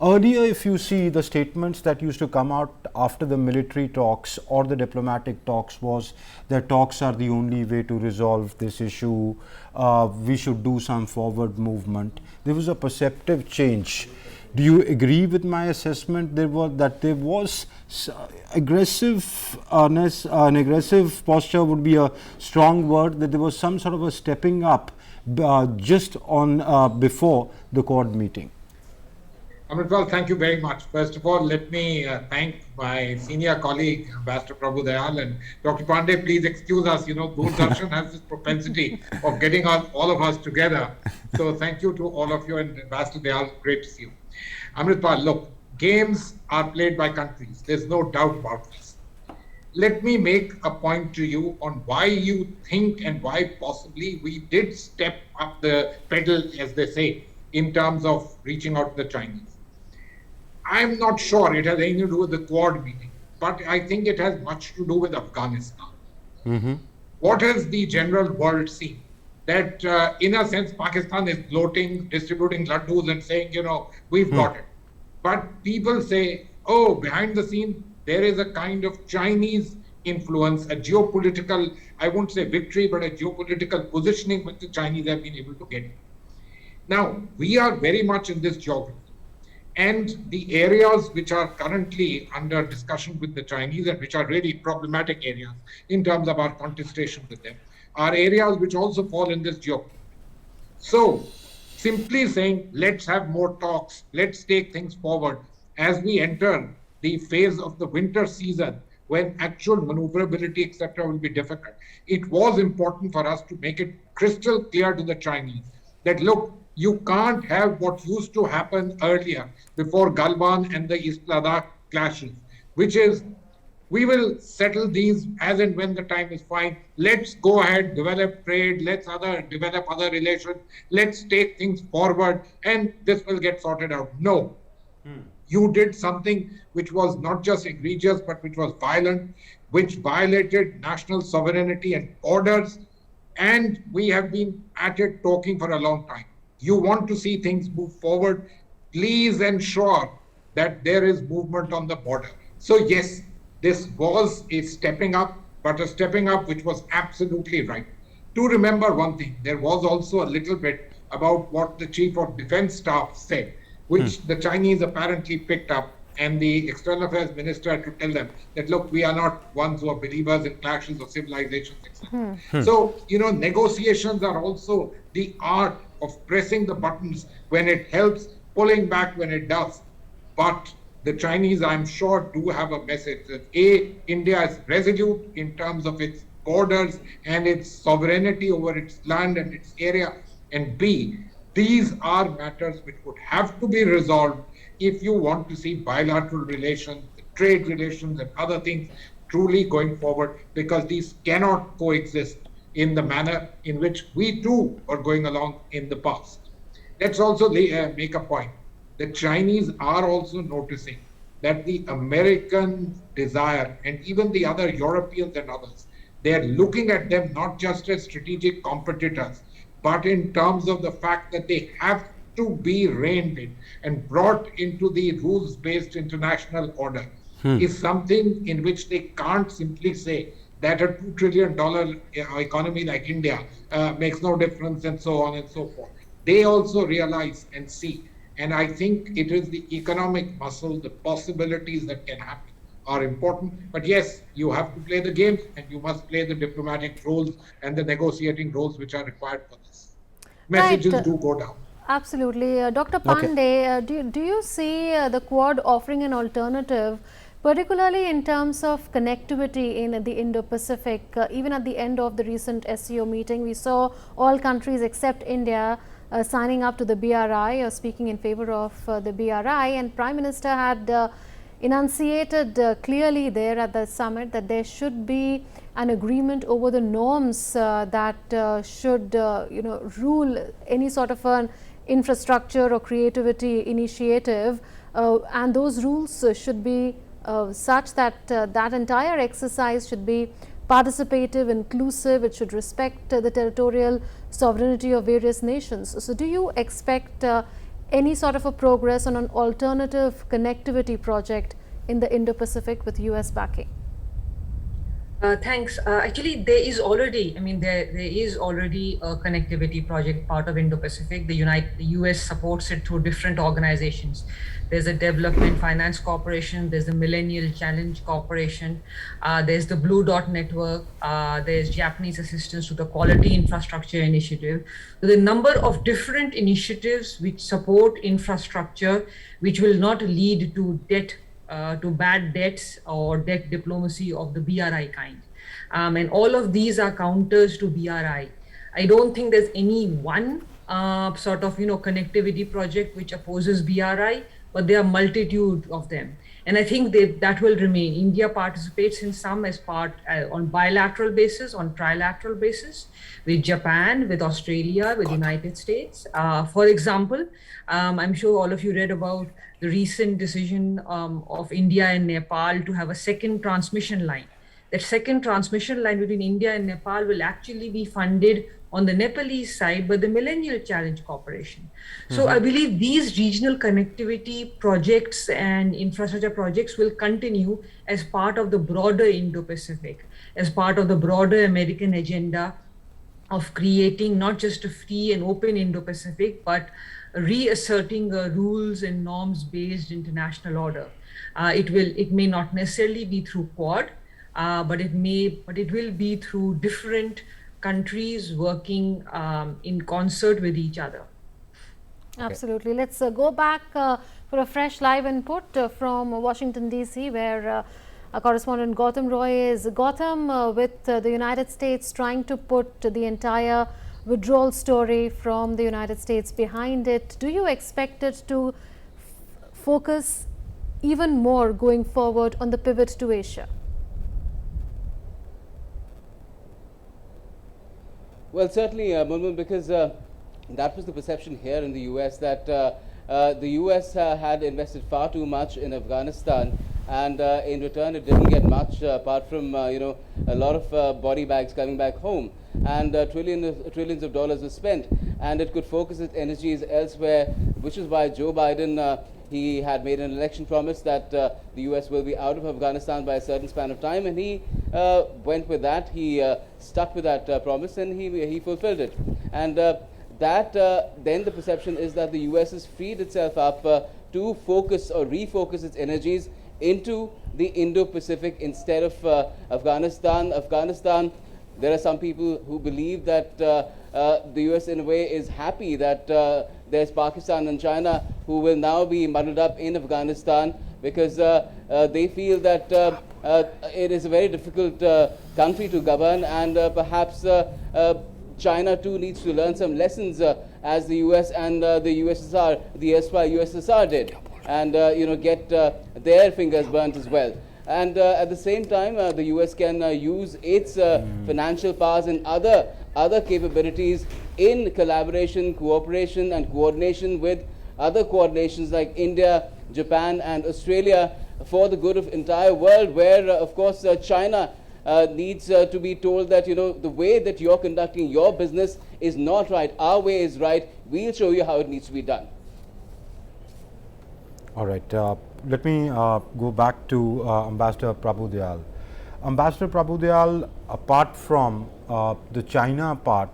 Earlier, if you see the statements that used to come out after the military talks or the diplomatic talks, was that talks are the only way to resolve this issue, we should do some forward movement. There was a perceptive change. Do you agree with my assessment there was aggressiveness, an aggressive posture would be a strong word, that there was some sort of a stepping up just on before the Quad meeting? Amritpal, thank you very much. First of all, let me thank my senior colleague, Ambassador Prabhu Dayal, and Dr. Pandey, please excuse us. You know, Doordarshan has this propensity of getting all of us together. So thank you to all of you, and Ambassador Dayal, great to see you. Amritpal, look, games are played by countries. There's no doubt about this. Let me make a point to you on why you think and why possibly we did step up the pedal, as they say, in terms of reaching out to the Chinese. I'm not sure it has anything to do with the Quad meeting, but I think it has much to do with Afghanistan. Mm-hmm. What has the general world seen? That in a sense, Pakistan is gloating, distributing laddus and saying, you know, we've got it. But people say, oh, behind the scene, there is a kind of Chinese influence, a geopolitical, I won't say victory, but a geopolitical positioning which the Chinese have been able to get. Now, we are very much in this geography. And the areas which are currently under discussion with the Chinese and which are really problematic areas in terms of our contestation with them are areas which also fall in this geography. So, simply saying, let's have more talks, let's take things forward as we enter the phase of the winter season when actual maneuverability, etc., will be difficult. It was important for us to make it crystal clear to the Chinese that, look, you can't have what used to happen earlier before Galwan and the East Ladakh clashes, which is, we will settle these as and when the time is fine. Let's go ahead, develop trade, let's develop other relations, let's take things forward, and this will get sorted out. No. You did something which was not just egregious, but which was violent, which violated national sovereignty and borders, and we have been at it talking for a long time. You want to see things move forward, please ensure that there is movement on the border. So yes, this was a stepping up, but a stepping up which was absolutely right. To remember one thing, there was also a little bit about what the Chief of Defense Staff said, which the Chinese apparently picked up, and the External Affairs Minister had to tell them that, look, we are not ones who are believers in clashes of civilizations, etc. So, you know, negotiations are also the art of pressing the buttons when it helps, pulling back when it does. But the Chinese, I'm sure, do have a message that A, India is resolute in terms of its borders and its sovereignty over its land and its area, and B, these are matters which would have to be resolved if you want to see bilateral relations, trade relations and other things truly going forward, because these cannot coexist in the manner in which we too are going along in the past. Let's also make a point. The Chinese are also noticing that the American desire, and even the other Europeans and others, they're looking at them not just as strategic competitors, but in terms of the fact that they have to be reined in and brought into the rules-based international order is something in which they can't simply say that a $2 trillion economy like India makes no difference and so on and so forth. They also realize and see, and I think it is the economic muscle, the possibilities that can happen are important. But yes, you have to play the game and you must play the diplomatic roles and the negotiating roles which are required for this. messages Right. do go down. Absolutely. Dr. Pandey, do you see the Quad offering an alternative, particularly in terms of connectivity in the Indo-Pacific? Even at the end of the recent SCO meeting, we saw all countries except India signing up to the BRI, speaking in favor of the BRI, and Prime Minister had enunciated clearly there at the summit that there should be an agreement over the norms that should rule any sort of an infrastructure or creativity initiative, and those rules should be such that that entire exercise should be participative, inclusive, it should respect the territorial sovereignty of various nations. So do you expect any sort of a progress on an alternative connectivity project in the Indo-Pacific with US backing? Thanks. Actually, there is already, there is already a connectivity project part of Indo-Pacific. The US supports it through different organizations. There's a Development Finance Corporation, there's the Millennial Challenge Corporation, there's the Blue Dot Network, there's Japanese assistance to the Quality Infrastructure Initiative. So the number of different initiatives which support infrastructure, which will not lead to debt, to bad debts or debt diplomacy of the BRI kind. And all of these are counters to BRI. I don't think there's any one connectivity project which opposes BRI, but there are multitude of them. And I think that will remain. India participates in some as part on bilateral basis, on trilateral basis, with Japan, with Australia, with United States. For example, I'm sure all of you read about the recent decision of India and Nepal to have a second transmission line. That second transmission line between India and Nepal will actually be funded on the Nepalese side by the Millennial Challenge Corporation. So I believe these regional connectivity projects and infrastructure projects will continue as part of the broader Indo-Pacific, as part of the broader American agenda of creating not just a free and open Indo-Pacific, but reasserting a rules and norms based international order. It may not necessarily be through Quad, but it will be through different countries working in concert with each other. Absolutely. Let's go back for a fresh live input from Washington DC, where our correspondent Gautam Roy is. Gautam, with the United States trying to put the entire withdrawal story from the United States behind it, do you expect it to focus even more going forward on the pivot to Asia? Well, certainly, Munmun, because that was the perception here in the US, that the US had invested far too much in Afghanistan, and in return it didn't get much apart from a lot of body bags coming back home, and trillions of dollars were spent, and it could focus its energies elsewhere, which is why Joe Biden he had made an election promise that the US will be out of Afghanistan by a certain span of time, and he went with that. He stuck with that promise, and he fulfilled it. And then the perception is that the US has freed itself up to focus or refocus its energies into the Indo-Pacific instead of Afghanistan. There are some people who believe that the US in a way is happy that there's Pakistan and China who will now be muddled up in Afghanistan, because they feel that it is a very difficult country to govern, and perhaps China too needs to learn some lessons as the US and the USSR, the erstwhile USSR did, and get their fingers burnt as well. And at the same time, the US can use its financial powers and other capabilities in collaboration, cooperation, and coordination with other Quad nations like India, Japan, and Australia for the good of entire world, where, of course, China needs to be told that, the way that you're conducting your business is not right. Our way is right. We'll show you how it needs to be done. All right. Let me go back to Ambassador Prabhu-Dayal. Ambassador Prabhu-Dayal, apart from the China part,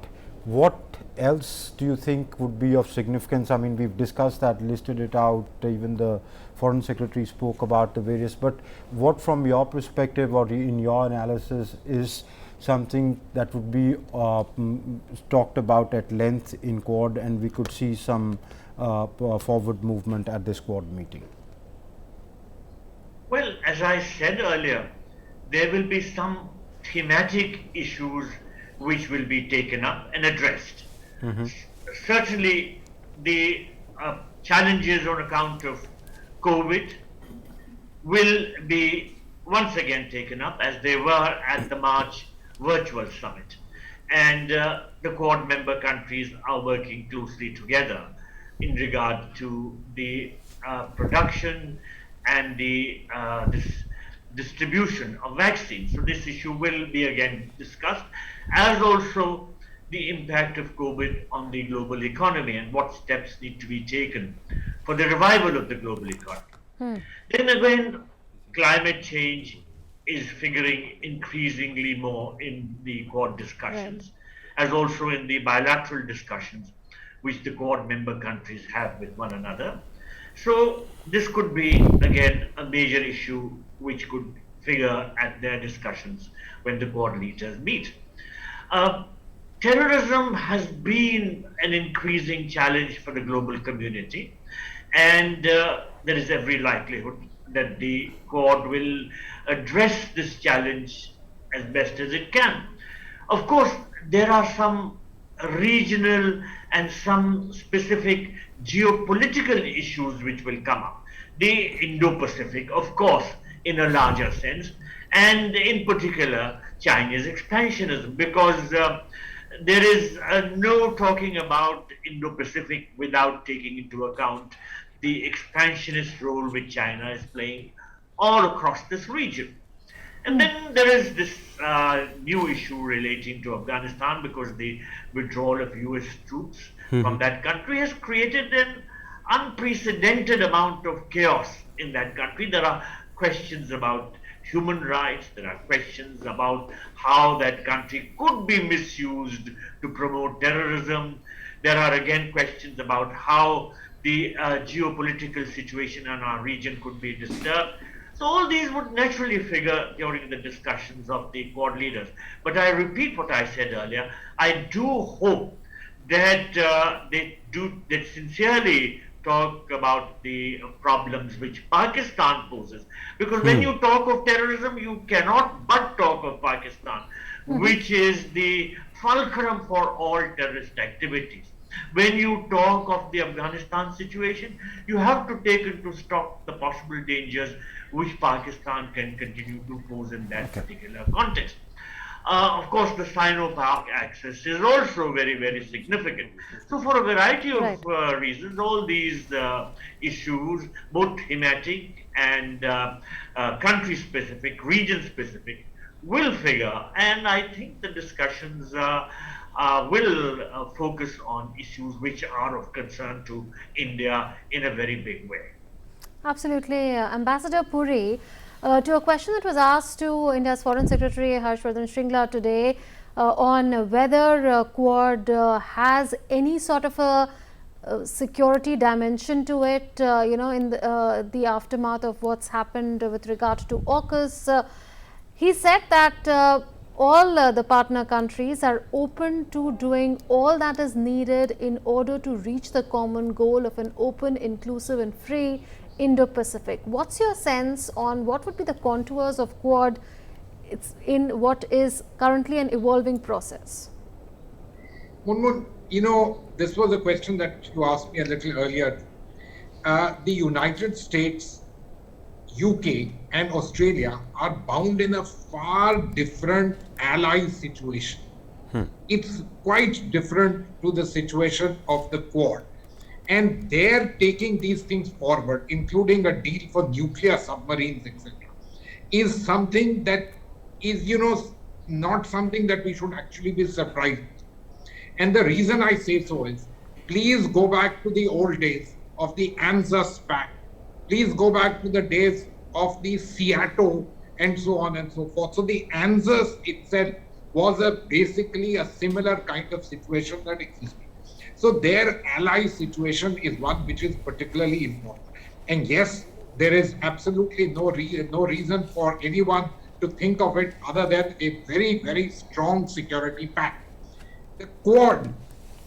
what else do you think would be of significance? I mean, we've discussed that, listed it out, even the Foreign Secretary spoke about the various, but what from your perspective or in your analysis is something that would be talked about at length in Quad, and we could see some forward movement at this Quad meeting? Well, as I said earlier, there will be some thematic issues which will be taken up and addressed. Certainly, the challenges on account of COVID will be once again taken up, as they were at the March virtual summit. And the Quad member countries are working closely together in regard to the production and the distribution of vaccines. So this issue will be again discussed, as also the impact of COVID on the global economy and what steps need to be taken for the revival of the global economy. Then again, climate change is figuring increasingly more in the Quad discussions, as also in the bilateral discussions which the Quad member countries have with one another. So this could be again a major issue which could figure at their discussions when the Quad leaders meet. Terrorism has been an increasing challenge for the global community, and there is every likelihood that the Quad will address this challenge as best as it can. Of course, there are some regional and some specific geopolitical issues which will come up. The Indo-Pacific, of course, in a larger sense, and in particular China's expansionism, because there is no talking about Indo-Pacific without taking into account the expansionist role which China is playing all across this region. And then there is this new issue relating to Afghanistan, because the withdrawal of US troops from that country has created an unprecedented amount of chaos in that country. There are questions about human rights, there are questions about how that country could be misused to promote terrorism. There are again questions about how the geopolitical situation in our region could be disturbed. So all these would naturally figure during the discussions of the Quad leaders. But I repeat what I said earlier, I do hope that they sincerely talk about the problems which Pakistan poses. Because when you talk of terrorism, you cannot but talk of Pakistan, which is the fulcrum for all terrorist activities. When you talk of the Afghanistan situation, you have to take into stock the possible dangers which Pakistan can continue to pose in that particular context. Of course, the Sino-Pak axis is also very, very significant. So for a variety of reasons, all these issues, both thematic and country-specific, region-specific, will figure. And I think the discussions will focus on issues which are of concern to India in a very big way. Absolutely. Ambassador Puri, to a question that was asked to India's Foreign Secretary Harshvardhan Shringla today on whether Quad has any sort of a security dimension to it, in the aftermath of what's happened with regard to AUKUS. He said that all the partner countries are open to doing all that is needed in order to reach the common goal of an open, inclusive and free Indo-Pacific. What's your sense on what would be the contours of Quad in what is currently an evolving process? Munmun, this was a question that you asked me a little earlier. The United States, UK and Australia are bound in a far different ally situation. It's quite different to the situation of the Quad. And they're taking these things forward, including a deal for nuclear submarines, etc., is something that is, not something that we should actually be surprised. And the reason I say so is, please go back to the old days of the ANZUS Pact. Please go back to the days of the Seattle and so on and so forth. So the ANZUS itself was basically a similar kind of situation that existed. So their ally situation is one which is particularly important. And yes, there is absolutely no reason for anyone to think of it other than a very, very strong security pact. The Quad,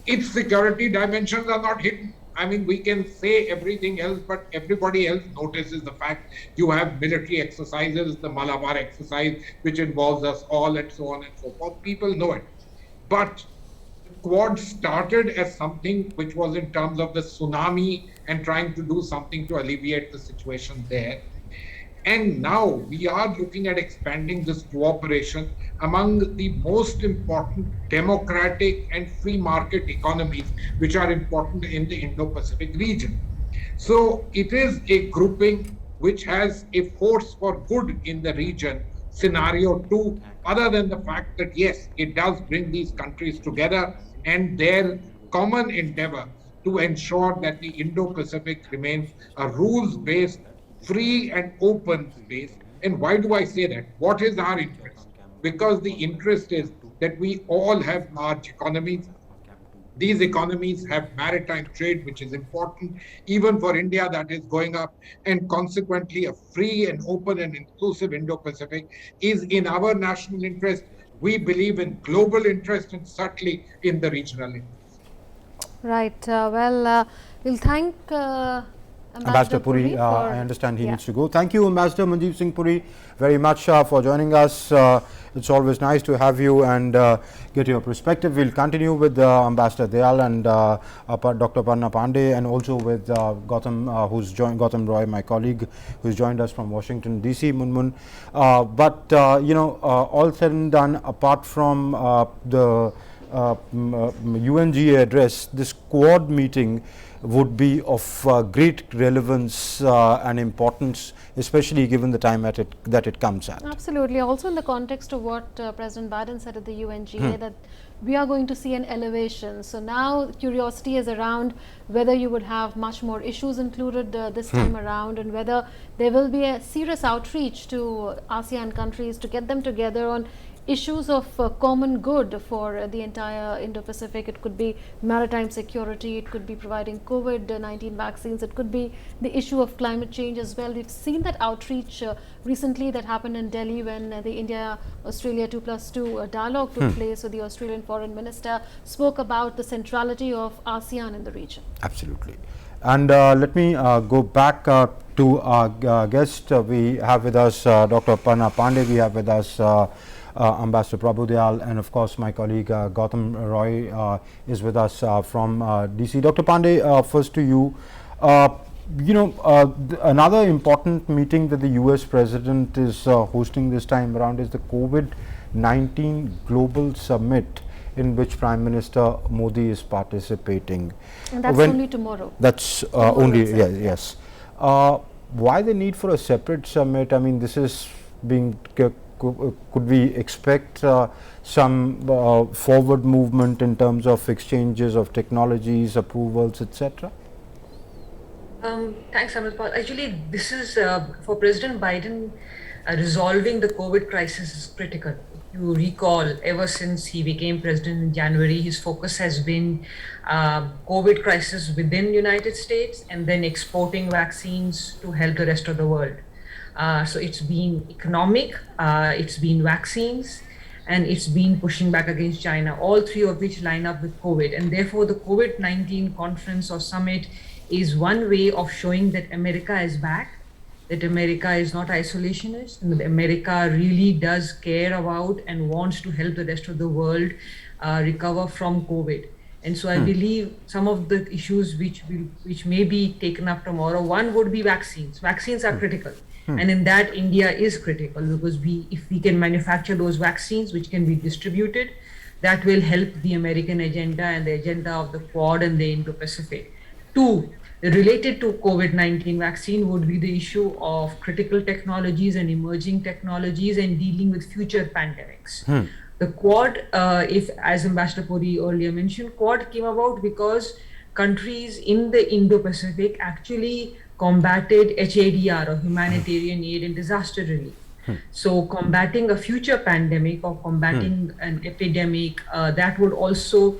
its security dimensions are not hidden. I mean, we can say everything else, but everybody else notices the fact you have military exercises, the Malabar exercise, which involves us all, and so on and so forth. People know it. But the Quad started as something which was in terms of the tsunami and trying to do something to alleviate the situation there. And now we are looking at expanding this cooperation among the most important democratic and free market economies, which are important in the Indo-Pacific region. So it is a grouping which has a force for good in the region, scenario two, other than the fact that, yes, it does bring these countries together and their common endeavor to ensure that the Indo-Pacific remains a rules-based, free and open space. And why do I say that? What is our interest? Because the interest is that we all have large economies. These economies have maritime trade, which is important, even for India, that is going up. And consequently, a free and open and inclusive Indo-Pacific is in our national interest. We believe in global interest and certainly in the regional interest. Right. We'll thank Ambassador Puri, I understand he needs to go. Thank you, Ambassador Manjeev Singh Puri, very much for joining us. It's always nice to have you and get your perspective. We'll continue with Ambassador Dayal and Dr. Parna Pandey, and also with Gautam Roy, my colleague, who's joined us from Washington, D.C., Munmun. All said and done, apart from the UNGA address, this Quad meeting would be of great relevance and importance, especially given the time that it comes at. Absolutely. Also in the context of what President Biden said at the UNGA, that we are going to see an elevation. So now curiosity is around whether you would have much more issues included this time around, and whether there will be a serious outreach to ASEAN countries to get them together on issues of common good for the entire Indo-Pacific. It could be maritime security, it could be providing COVID-19 vaccines, it could be the issue of climate change as well. We've seen that outreach recently that happened in Delhi when the India-Australia 2+2 dialogue took place. So the Australian Foreign Minister spoke about the centrality of ASEAN in the region. Absolutely. And let me go back to our guest. We have with us Dr. Parna Pandey, we have with us Ambassador Prabhu Dayal, and of course my colleague Gautam Roy is with us from DC. Dr. Pandey, first to you. Another important meeting that the US President is hosting this time around is the COVID-19 Global Summit, in which Prime Minister Modi is participating. And that's only tomorrow. That's only, yes. Why the need for a separate summit? I mean, this is being... Could we expect some forward movement in terms of exchanges of technologies, approvals, etc.? Thanks, Amritpal. Actually, this is for President Biden, resolving the COVID crisis is critical. You recall, ever since he became president in January, his focus has been COVID crisis within the United States and then exporting vaccines to help the rest of the world. So it's been economic, it's been vaccines, and it's been pushing back against China, all three of which line up with COVID. And therefore, the COVID-19 conference or summit is one way of showing that America is back, that America is not isolationist, and that America really does care about and wants to help the rest of the world recover from COVID. And so I believe some of the issues which may be taken up tomorrow, one would be vaccines. Vaccines are critical. And in that, India is critical, because if we can manufacture those vaccines which can be distributed, that will help the American agenda and the agenda of the Quad and the Indo-Pacific. Two, related to COVID-19 vaccine would be the issue of critical technologies and emerging technologies and dealing with future pandemics. The Quad, as Ambassador Puri earlier mentioned, Quad came about because countries in the Indo-Pacific actually combated HADR, or humanitarian aid and disaster relief. So combating a future pandemic or combating an epidemic, that would also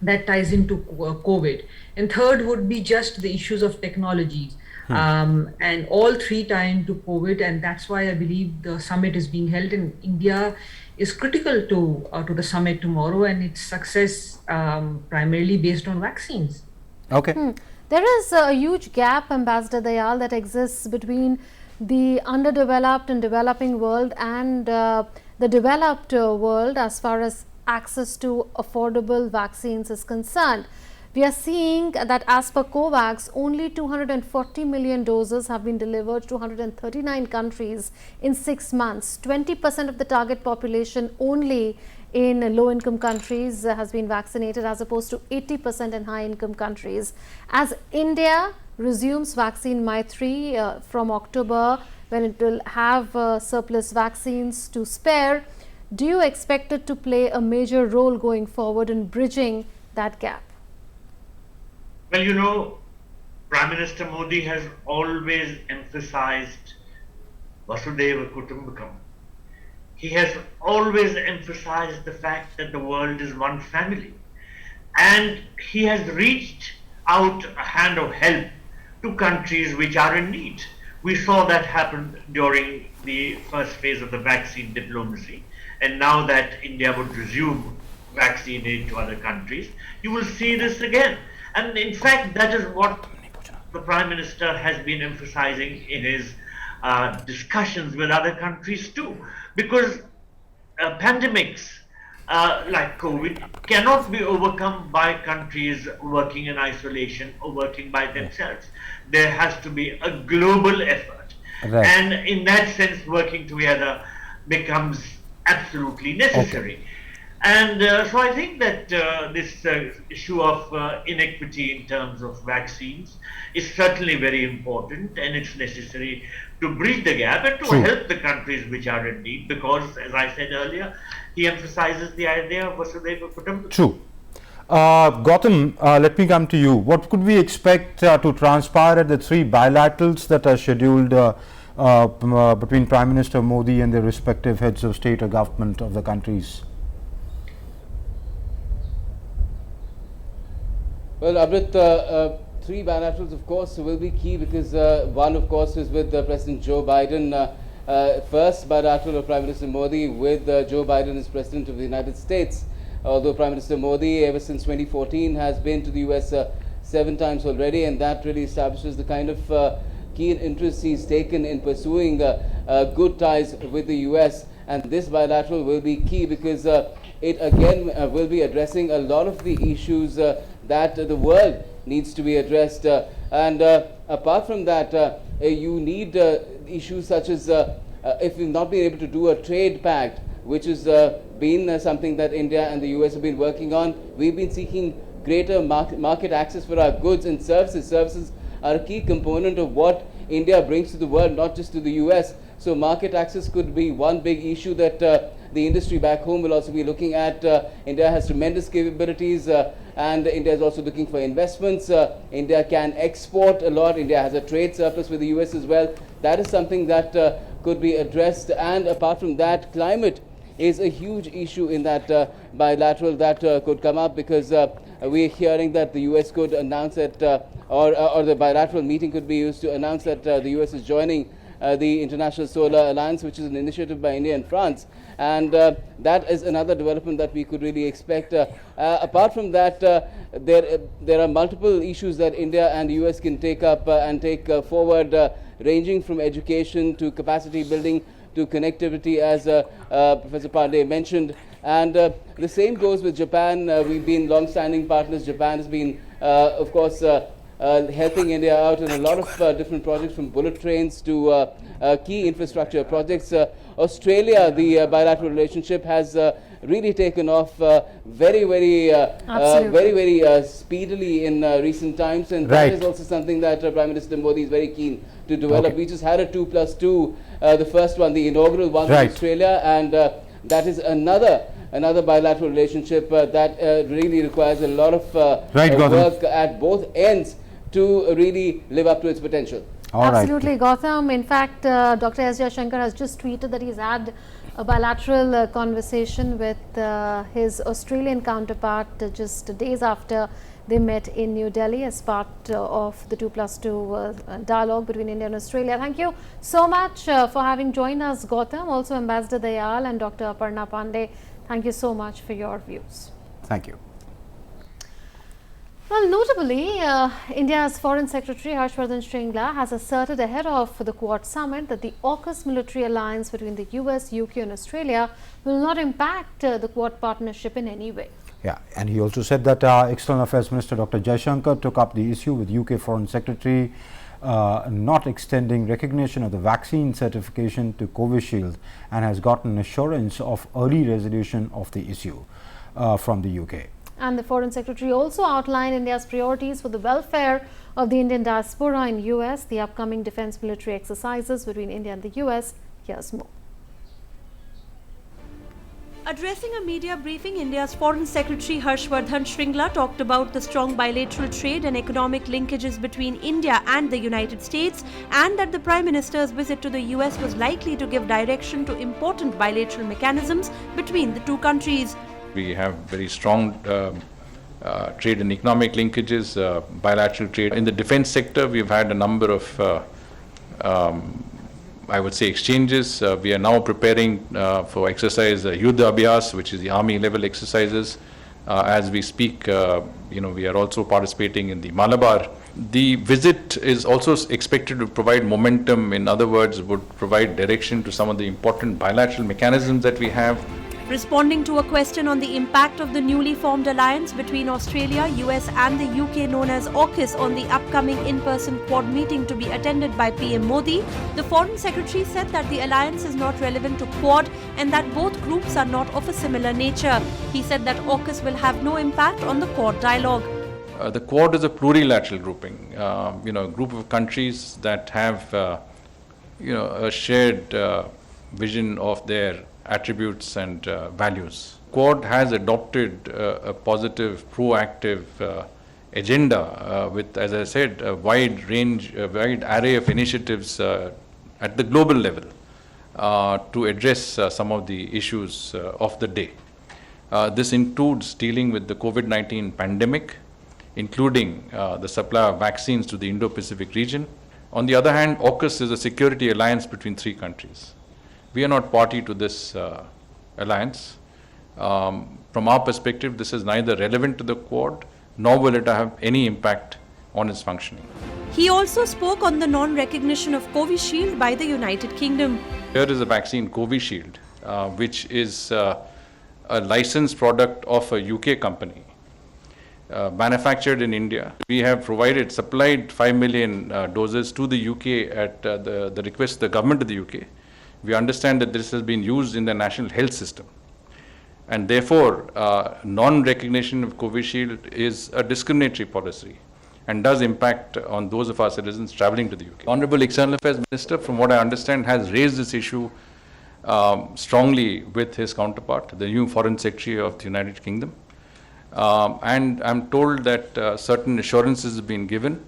that ties into COVID. And third would be just the issues of technologies. And all three tie into COVID, and that's why I believe the summit is being held in India is critical to the summit tomorrow, and its success primarily based on vaccines. Okay. There is a huge gap, Ambassador Dayal, that exists between the underdeveloped and developing world and the developed world as far as access to affordable vaccines is concerned. We are seeing that as per COVAX, only 240 million doses have been delivered to 139 countries in 6 months. 20% of the target population only in low-income countries has been vaccinated, as opposed to 80% in high-income countries. As India resumes vaccine Maitri from October, when it will have surplus vaccines to spare, do you expect it to play a major role going forward in bridging that gap? Well, you know, Prime Minister Modi has always emphasized Vasudhaiva Kutumbakam. He has always emphasized the fact that the world is one family. And he has reached out a hand of help to countries which are in need. We saw that happen during the first phase of the vaccine diplomacy. And now that India would resume vaccine aid to other countries, you will see this again. And in fact, that is what the Prime Minister has been emphasizing in his discussions with other countries too. Because pandemics like COVID cannot be overcome by countries working in isolation or working by themselves. There has to be a global effort. Right. And in that sense, working together becomes absolutely necessary. Okay. And so I think that this issue of inequity in terms of vaccines is certainly very important, and it's necessary to bridge the gap and to True. help the countries which are in need, because, as I said earlier, he emphasizes the idea of Vasudhaiva Kutumbakam. True. Gautam, let me come to you. What could we expect to transpire at the three bilaterals that are scheduled between Prime Minister Modi and the respective heads of state or government of the countries? Well, Amrit, three bilaterals, of course, will be key because one, of course, is with President Joe Biden. First bilateral of Prime Minister Modi with Joe Biden as President of the United States. Although Prime Minister Modi, ever since 2014, has been to the US 7 times already, and that really establishes the kind of keen interest he's taken in pursuing good ties with the US. And this bilateral will be key because it again will be addressing a lot of the issues that the world needs to be addressed. And apart from that, you need issues such as if we've not been able to do a trade pact, which has been something that India and the US have been working on. We've been seeking greater market access for our goods and services. Services are a key component of what India brings to the world, not just to the US. So market access could be one big issue that the industry back home will also be looking at. India has tremendous capabilities and India is also looking for investments. India can export a lot. India has a trade surplus with the US as well. That is something that could be addressed. And apart from that, climate is a huge issue in that bilateral that could come up, because we're hearing that the US could announce that, or the bilateral meeting could be used to announce that the US is joining the International Solar Alliance, which is an initiative by India and France. And that is another development that we could really expect. Apart from that, there are multiple issues that India and the US can take up and take forward, ranging from education to capacity building to connectivity, as Professor Pandey mentioned. And the same goes with Japan. We've been long-standing partners. Japan has been, of course, helping India out in a lot of different projects, from bullet trains to key infrastructure projects. Australia, the bilateral relationship has really taken off very speedily in recent times, and that is also something that Prime Minister Modi is very keen to develop. We just had a 2+2, the first one, the inaugural one in Australia, and that is another bilateral relationship that really requires a lot of work at both ends to really live up to its potential. All right. Absolutely, Gautam. In fact, Dr. S. Jaishankar has just tweeted that he's had a bilateral conversation with his Australian counterpart just days after they met in New Delhi as part of the 2+2 dialogue between India and Australia. Thank you so much for having joined us, Gautam. Also, Ambassador Dayal and Dr. Aparna Pandey, thank you so much for your views. Thank you. Well, notably, India's Foreign Secretary Harshvardhan Shringla has asserted ahead of the Quad summit that the AUKUS military alliance between the US, UK and Australia will not impact the Quad partnership in any way. Yeah, and he also said that External Affairs Minister Dr. Jaishankar took up the issue with UK Foreign Secretary not extending recognition of the vaccine certification to Covishield and has gotten assurance of early resolution of the issue from the UK. And the Foreign Secretary also outlined India's priorities for the welfare of the Indian diaspora in US, the upcoming defense military exercises between India and the US. Here's more. Addressing a media briefing, India's Foreign Secretary Harshvardhan Shringla talked about the strong bilateral trade and economic linkages between India and the United States, and that the Prime Minister's visit to the US was likely to give direction to important bilateral mechanisms between the two countries. We have very strong trade and economic linkages, bilateral trade. In the defense sector, we've had a number of I would say exchanges. We are now preparing for exercise Yuddha Abhyas, which is the army level exercises. As we speak, we are also participating in the Malabar. The visit is also expected to provide momentum. In other words, would provide direction to some of the important bilateral mechanisms that we have. Responding to a question on the impact of the newly formed alliance between Australia, US and the UK known as AUKUS on the upcoming in-person Quad meeting to be attended by PM Modi, the Foreign Secretary said that the alliance is not relevant to Quad and that both groups are not of a similar nature. He said that AUKUS will have no impact on the Quad dialogue. The Quad is a plurilateral grouping, a group of countries that have, a shared vision of their attributes and values. Quad has adopted a positive, proactive agenda with, as I said, a wide array of initiatives at the global level to address some of the issues of the day. This includes dealing with the COVID-19 pandemic, including the supply of vaccines to the Indo-Pacific region. On the other hand, AUKUS is a security alliance between three countries. We are not party to this alliance. From our perspective, this is neither relevant to the Quad, nor will it have any impact on its functioning. He also spoke on the non-recognition of Covishield by the United Kingdom. Here is a vaccine, Covishield, which is a licensed product of a UK company, manufactured in India. We have supplied 5 million doses to the UK at the request of the government of the UK. We understand that this has been used in the national health system. And therefore, non-recognition of Covishield is a discriminatory policy and does impact on those of our citizens traveling to the UK. Honorable External Affairs Minister, from what I understand, has raised this issue strongly with his counterpart, the new Foreign Secretary of the United Kingdom. And I'm told that certain assurances have been given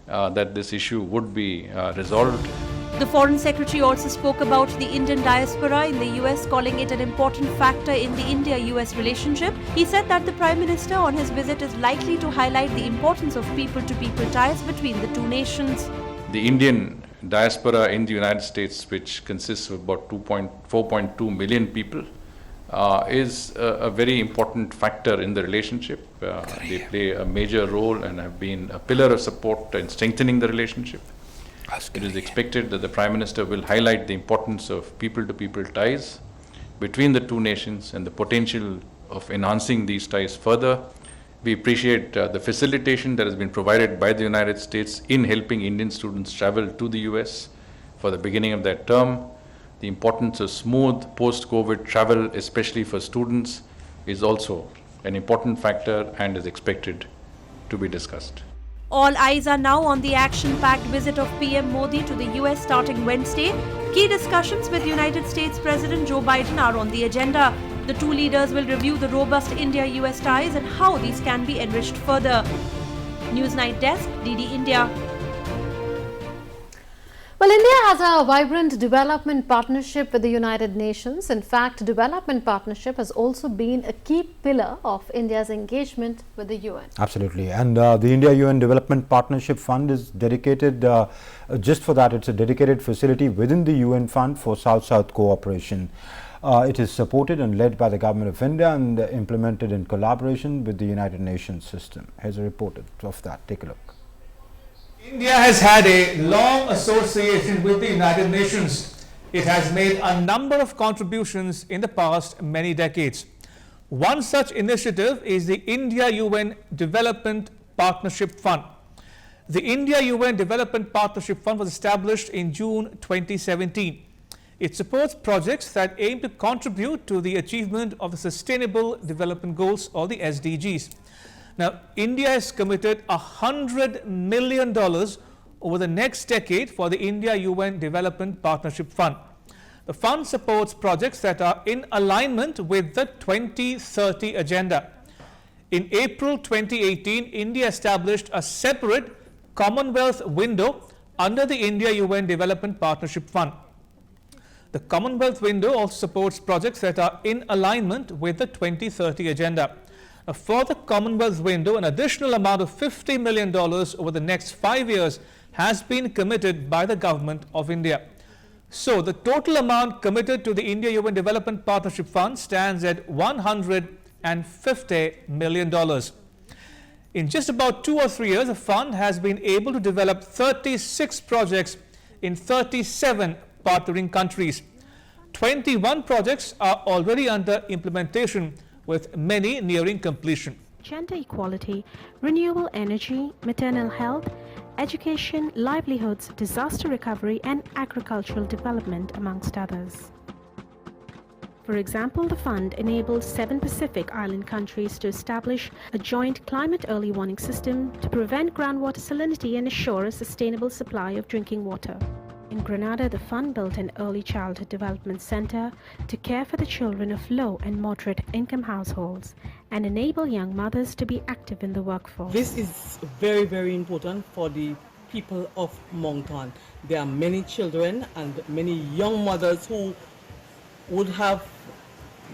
that this issue would be resolved. The Foreign Secretary also spoke about the Indian diaspora in the US, calling it an important factor in the India-US relationship. He said that the Prime Minister on his visit is likely to highlight the importance of people-to-people ties between the two nations. The Indian diaspora in the United States, which consists of about 4.2 million people, is a very important factor in the relationship. They play a major role and have been a pillar of support in strengthening the relationship. It is expected that the Prime Minister will highlight the importance of people-to-people ties between the two nations and the potential of enhancing these ties further. We appreciate the facilitation that has been provided by the United States in helping Indian students travel to the US for the beginning of their term. The importance of smooth post-COVID travel, especially for students, is also an important factor and is expected to be discussed. All eyes are now on the action-packed visit of PM Modi to the US starting Wednesday. Key discussions with United States President Joe Biden are on the agenda. The two leaders will review the robust India-US ties and how these can be enriched further. Newsnight Desk, DD India. Well, India has a vibrant development partnership with the United Nations. In fact, development partnership has also been a key pillar of India's engagement with the UN. Absolutely. And the India-UN Development Partnership Fund is dedicated, just for that, it's a dedicated facility within the UN Fund for South-South cooperation. It is supported and led by the Government of India and implemented in collaboration with the United Nations system. Here's a report of that. Take a look. India has had a long association with the United Nations. It has made a number of contributions in the past many decades. One such initiative is the India-UN Development Partnership Fund. The India-UN Development Partnership Fund was established in June 2017. It supports projects that aim to contribute to the achievement of the Sustainable Development Goals, or the SDGs. Now, India has committed $100 million over the next decade for the India-UN Development Partnership Fund. The fund supports projects that are in alignment with the 2030 agenda. In April 2018, India established a separate Commonwealth window under the India-UN Development Partnership Fund. The Commonwealth window also supports projects that are in alignment with the 2030 agenda. For the Commonwealth window, an additional amount of $50 million over the next 5 years has been committed by the Government of India. So, the total amount committed to the India-UN Development Partnership Fund stands at $150 million. In just about 2 or 3 years, the fund has been able to develop 36 projects in 37 partnering countries. 21 projects are already under implementation, with many nearing completion. Gender equality, renewable energy, maternal health, education, livelihoods, disaster recovery, and agricultural development, amongst others. For example, the fund enabled 7 Pacific Island countries to establish a joint climate early warning system to prevent groundwater salinity and assure a sustainable supply of drinking water. In Grenada, the fund built an early childhood development center to care for the children of low and moderate income households and enable young mothers to be active in the workforce. This is very, very important for the people of Moncton. There are many children and many young mothers who would have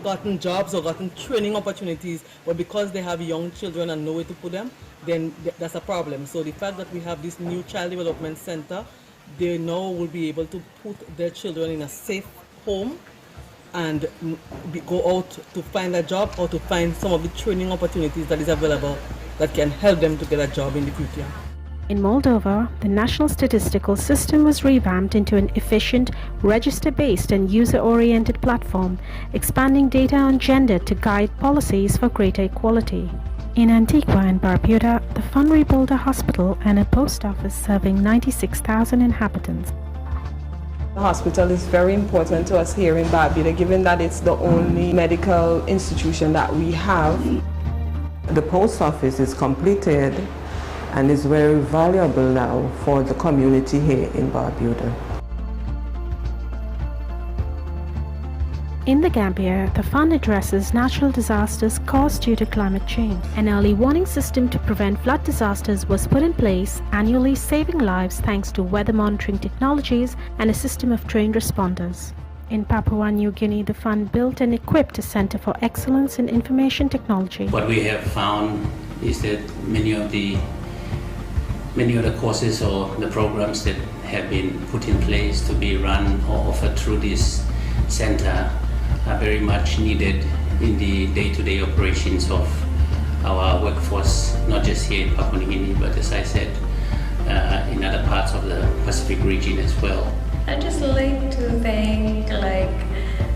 gotten jobs or gotten training opportunities, but because they have young children and nowhere to put them, then that's a problem. So the fact that we have this new child development center, they now will be able to put their children in a safe home and go out to find a job or to find some of the training opportunities that is available that can help them to get a job in the future. In Moldova, the national statistical system was revamped into an efficient, register-based and user-oriented platform, expanding data on gender to guide policies for greater equality. In Antigua and Barbuda, the fund rebuilt a hospital and a post office serving 96,000 inhabitants. The hospital is very important to us here in Barbuda, given that it's the only medical institution that we have. The post office is completed and is very valuable now for the community here in Barbuda. In the Gambia, the fund addresses natural disasters caused due to climate change. An early warning system to prevent flood disasters was put in place, annually saving lives thanks to weather monitoring technologies and a system of trained responders. In Papua New Guinea, the fund built and equipped a center for excellence in information technology. What we have found is that many of the courses or the programs that have been put in place to be run or offered through this center are very much needed in the day-to-day operations of our workforce, not just here in Papua New Guinea, but as I said, in other parts of the Pacific region as well. I just like to thank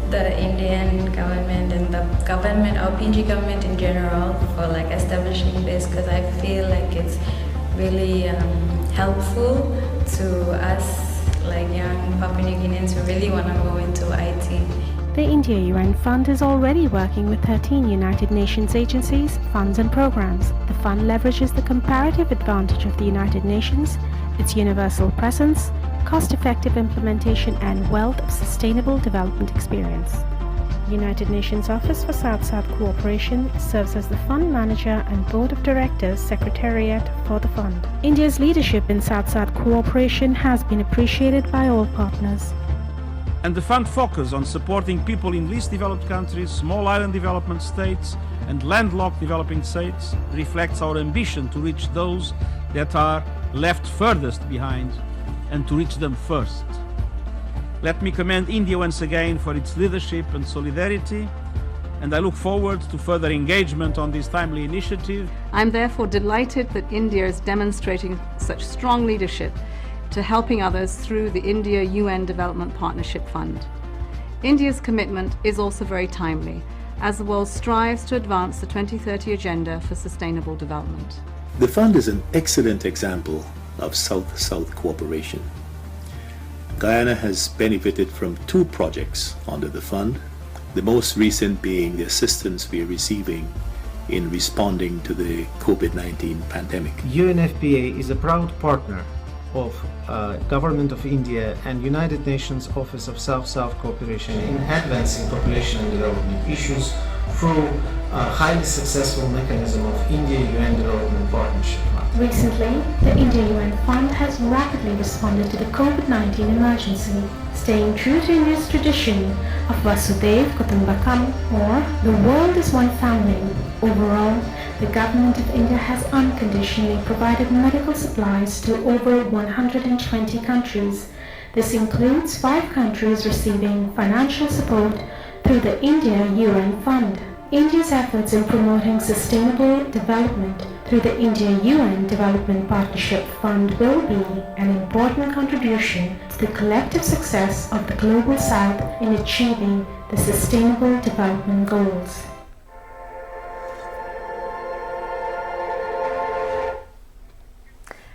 the Indian government and the government, our PNG government in general, for establishing this, because I feel like it's really helpful to us young Papua New Guineans who really want to go into IT. The India-UN Fund is already working with 13 United Nations agencies, funds and programs. The fund leverages the comparative advantage of the United Nations, its universal presence, cost-effective implementation and wealth of sustainable development experience. United Nations Office for South-South Cooperation serves as the Fund Manager and Board of Directors Secretariat for the Fund. India's leadership in South-South cooperation has been appreciated by all partners. And the Fund focus on supporting people in least developed countries, small island development states, and landlocked developing states reflects our ambition to reach those that are left furthest behind and to reach them first. Let me commend India once again for its leadership and solidarity, and I look forward to further engagement on this timely initiative. I'm therefore delighted that India is demonstrating such strong leadership to helping others through the India-UN Development Partnership Fund. India's commitment is also very timely, as the world strives to advance the 2030 Agenda for Sustainable Development. The Fund is an excellent example of South-South cooperation. Guyana has benefited from 2 projects under the Fund, the most recent being the assistance we are receiving in responding to the COVID-19 pandemic. UNFPA is a proud partner of Government of India and United Nations Office of South-South Cooperation in advancing population and development issues through a highly successful mechanism of India-UN Development Partnership Fund. Recently, the India-UN Fund has rapidly responded to the COVID-19 emergency, staying true to India's tradition of Vasudhaiv Kutumbakam, or the world is one family. Overall, the Government of India has unconditionally provided medical supplies to over 120 countries. This includes 5 countries receiving financial support through the India-UN Fund. India's efforts in promoting sustainable development through the India-UN Development Partnership Fund will be an important contribution to the collective success of the Global South in achieving the Sustainable Development Goals.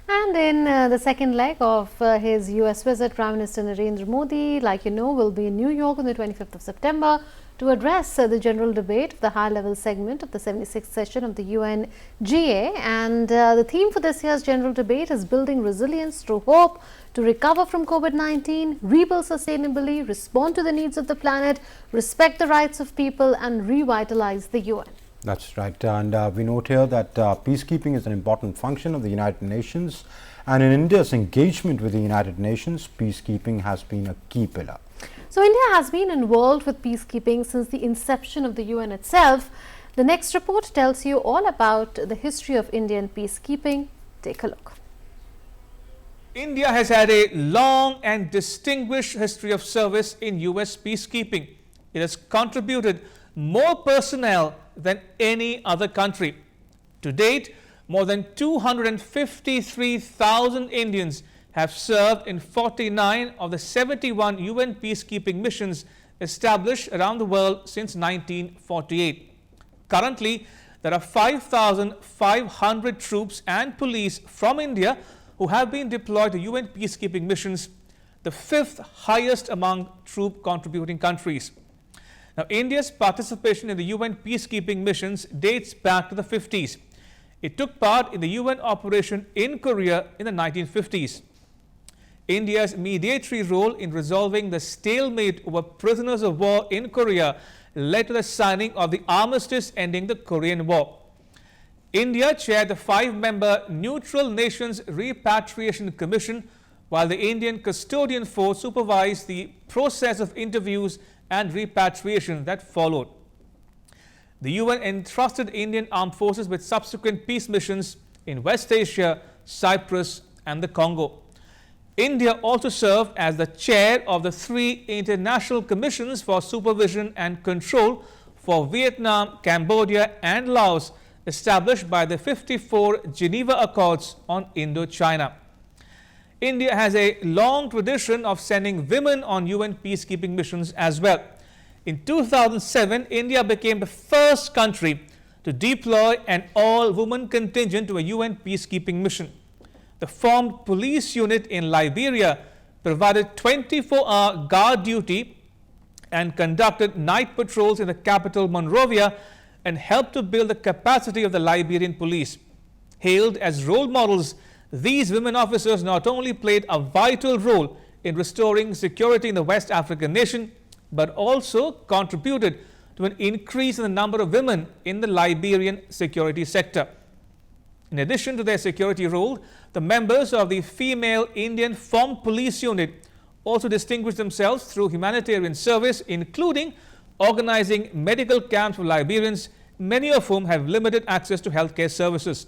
And in the second leg of his US visit, Prime Minister Narendra Modi, like you know, will be in New York on the 25th of September to address the general debate of the high-level segment of the 76th session of the UNGA. And the theme for this year's general debate is building resilience through hope to recover from COVID-19, rebuild sustainably, respond to the needs of the planet, respect the rights of people, and revitalize the UN. That's right, and we note here that peacekeeping is an important function of the United Nations, and in India's engagement with the United Nations, peacekeeping has been a key pillar. So India has been involved with peacekeeping since the inception of the UN itself. The next report tells you all about the history of Indian peacekeeping. Take a look. India has had a long and distinguished history of service in US peacekeeping. It has contributed more personnel than any other country. To date, more than 253,000 Indians have served in 49 of the 71 UN peacekeeping missions established around the world since 1948. Currently, there are 5,500 troops and police from India who have been deployed to UN peacekeeping missions, the 5th highest among troop contributing countries. Now, India's participation in the UN peacekeeping missions dates back to the 50s. It took part in the UN operation in Korea in the 1950s. India's mediatory role in resolving the stalemate over prisoners of war in Korea led to the signing of the armistice ending the Korean War. India chaired the 5-member Neutral Nations Repatriation Commission, while the Indian Custodian Force supervised the process of interviews and repatriation that followed. The UN entrusted Indian armed forces with subsequent peace missions in West Asia, Cyprus, and the Congo. India also served as the chair of the 3 international commissions for supervision and control for Vietnam, Cambodia, and Laos, established by the 54 Geneva Accords on Indochina. India has a long tradition of sending women on UN peacekeeping missions as well. In 2007, India became the first country to deploy an all-woman contingent to a UN peacekeeping mission. The formed police unit in Liberia provided 24-hour guard duty and conducted night patrols in the capital Monrovia and helped to build the capacity of the Liberian police. Hailed as role models, these women officers not only played a vital role in restoring security in the West African nation, but also contributed to an increase in the number of women in the Liberian security sector. In addition to their security role, the members of the female Indian Formed Police Unit also distinguished themselves through humanitarian service, including organizing medical camps for Liberians, many of whom have limited access to healthcare services.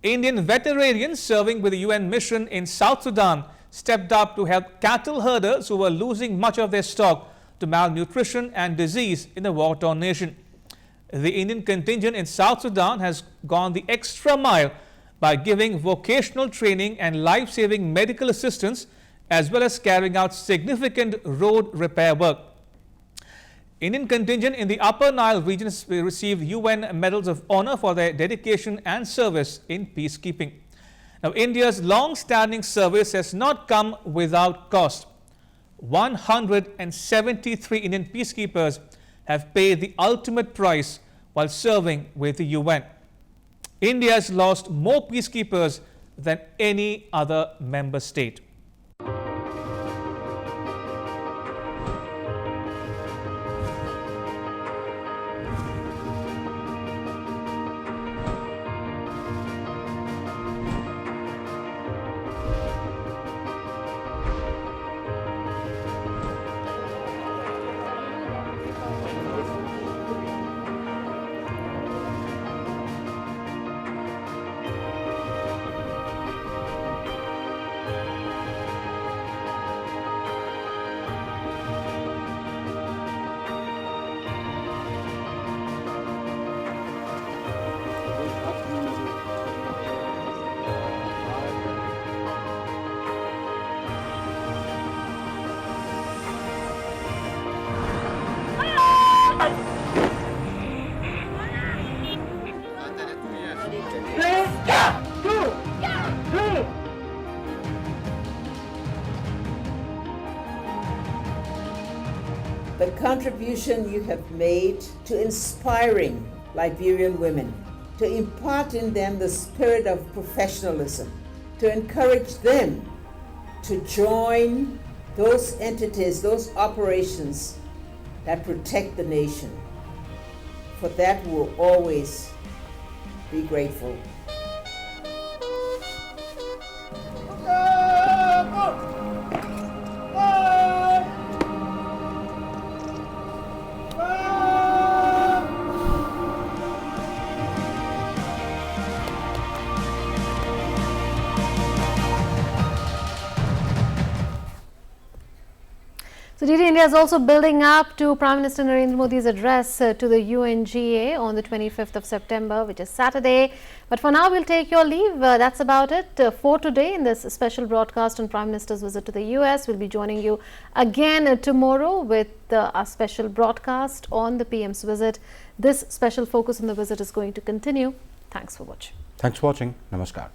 Indian veterinarians serving with the UN mission in South Sudan stepped up to help cattle herders who were losing much of their stock to malnutrition and disease in the war-torn nation. The Indian contingent in South Sudan has gone the extra mile by giving vocational training and life-saving medical assistance, as well as carrying out significant road repair work. Indian contingent in the Upper Nile region received UN Medals of Honor for their dedication and service in peacekeeping. Now, India's long-standing service has not come without cost. 173 Indian peacekeepers have paid the ultimate price while serving with the UN. India has lost more peacekeepers than any other member state. The contribution you have made to inspiring Liberian women, to impart in them the spirit of professionalism, to encourage them to join those entities, those operations that protect the nation. For that, we'll always be grateful. So, India is also building up to Prime Minister Narendra Modi's address to the UNGA on the 25th of September, which is Saturday. But for now, we'll take your leave. That's about it for today in this special broadcast on Prime Minister's visit to the US. We'll be joining you again tomorrow with our special broadcast on the PM's visit. This special focus on the visit is going to continue. Thanks for watching. Thanks for watching. Namaskar.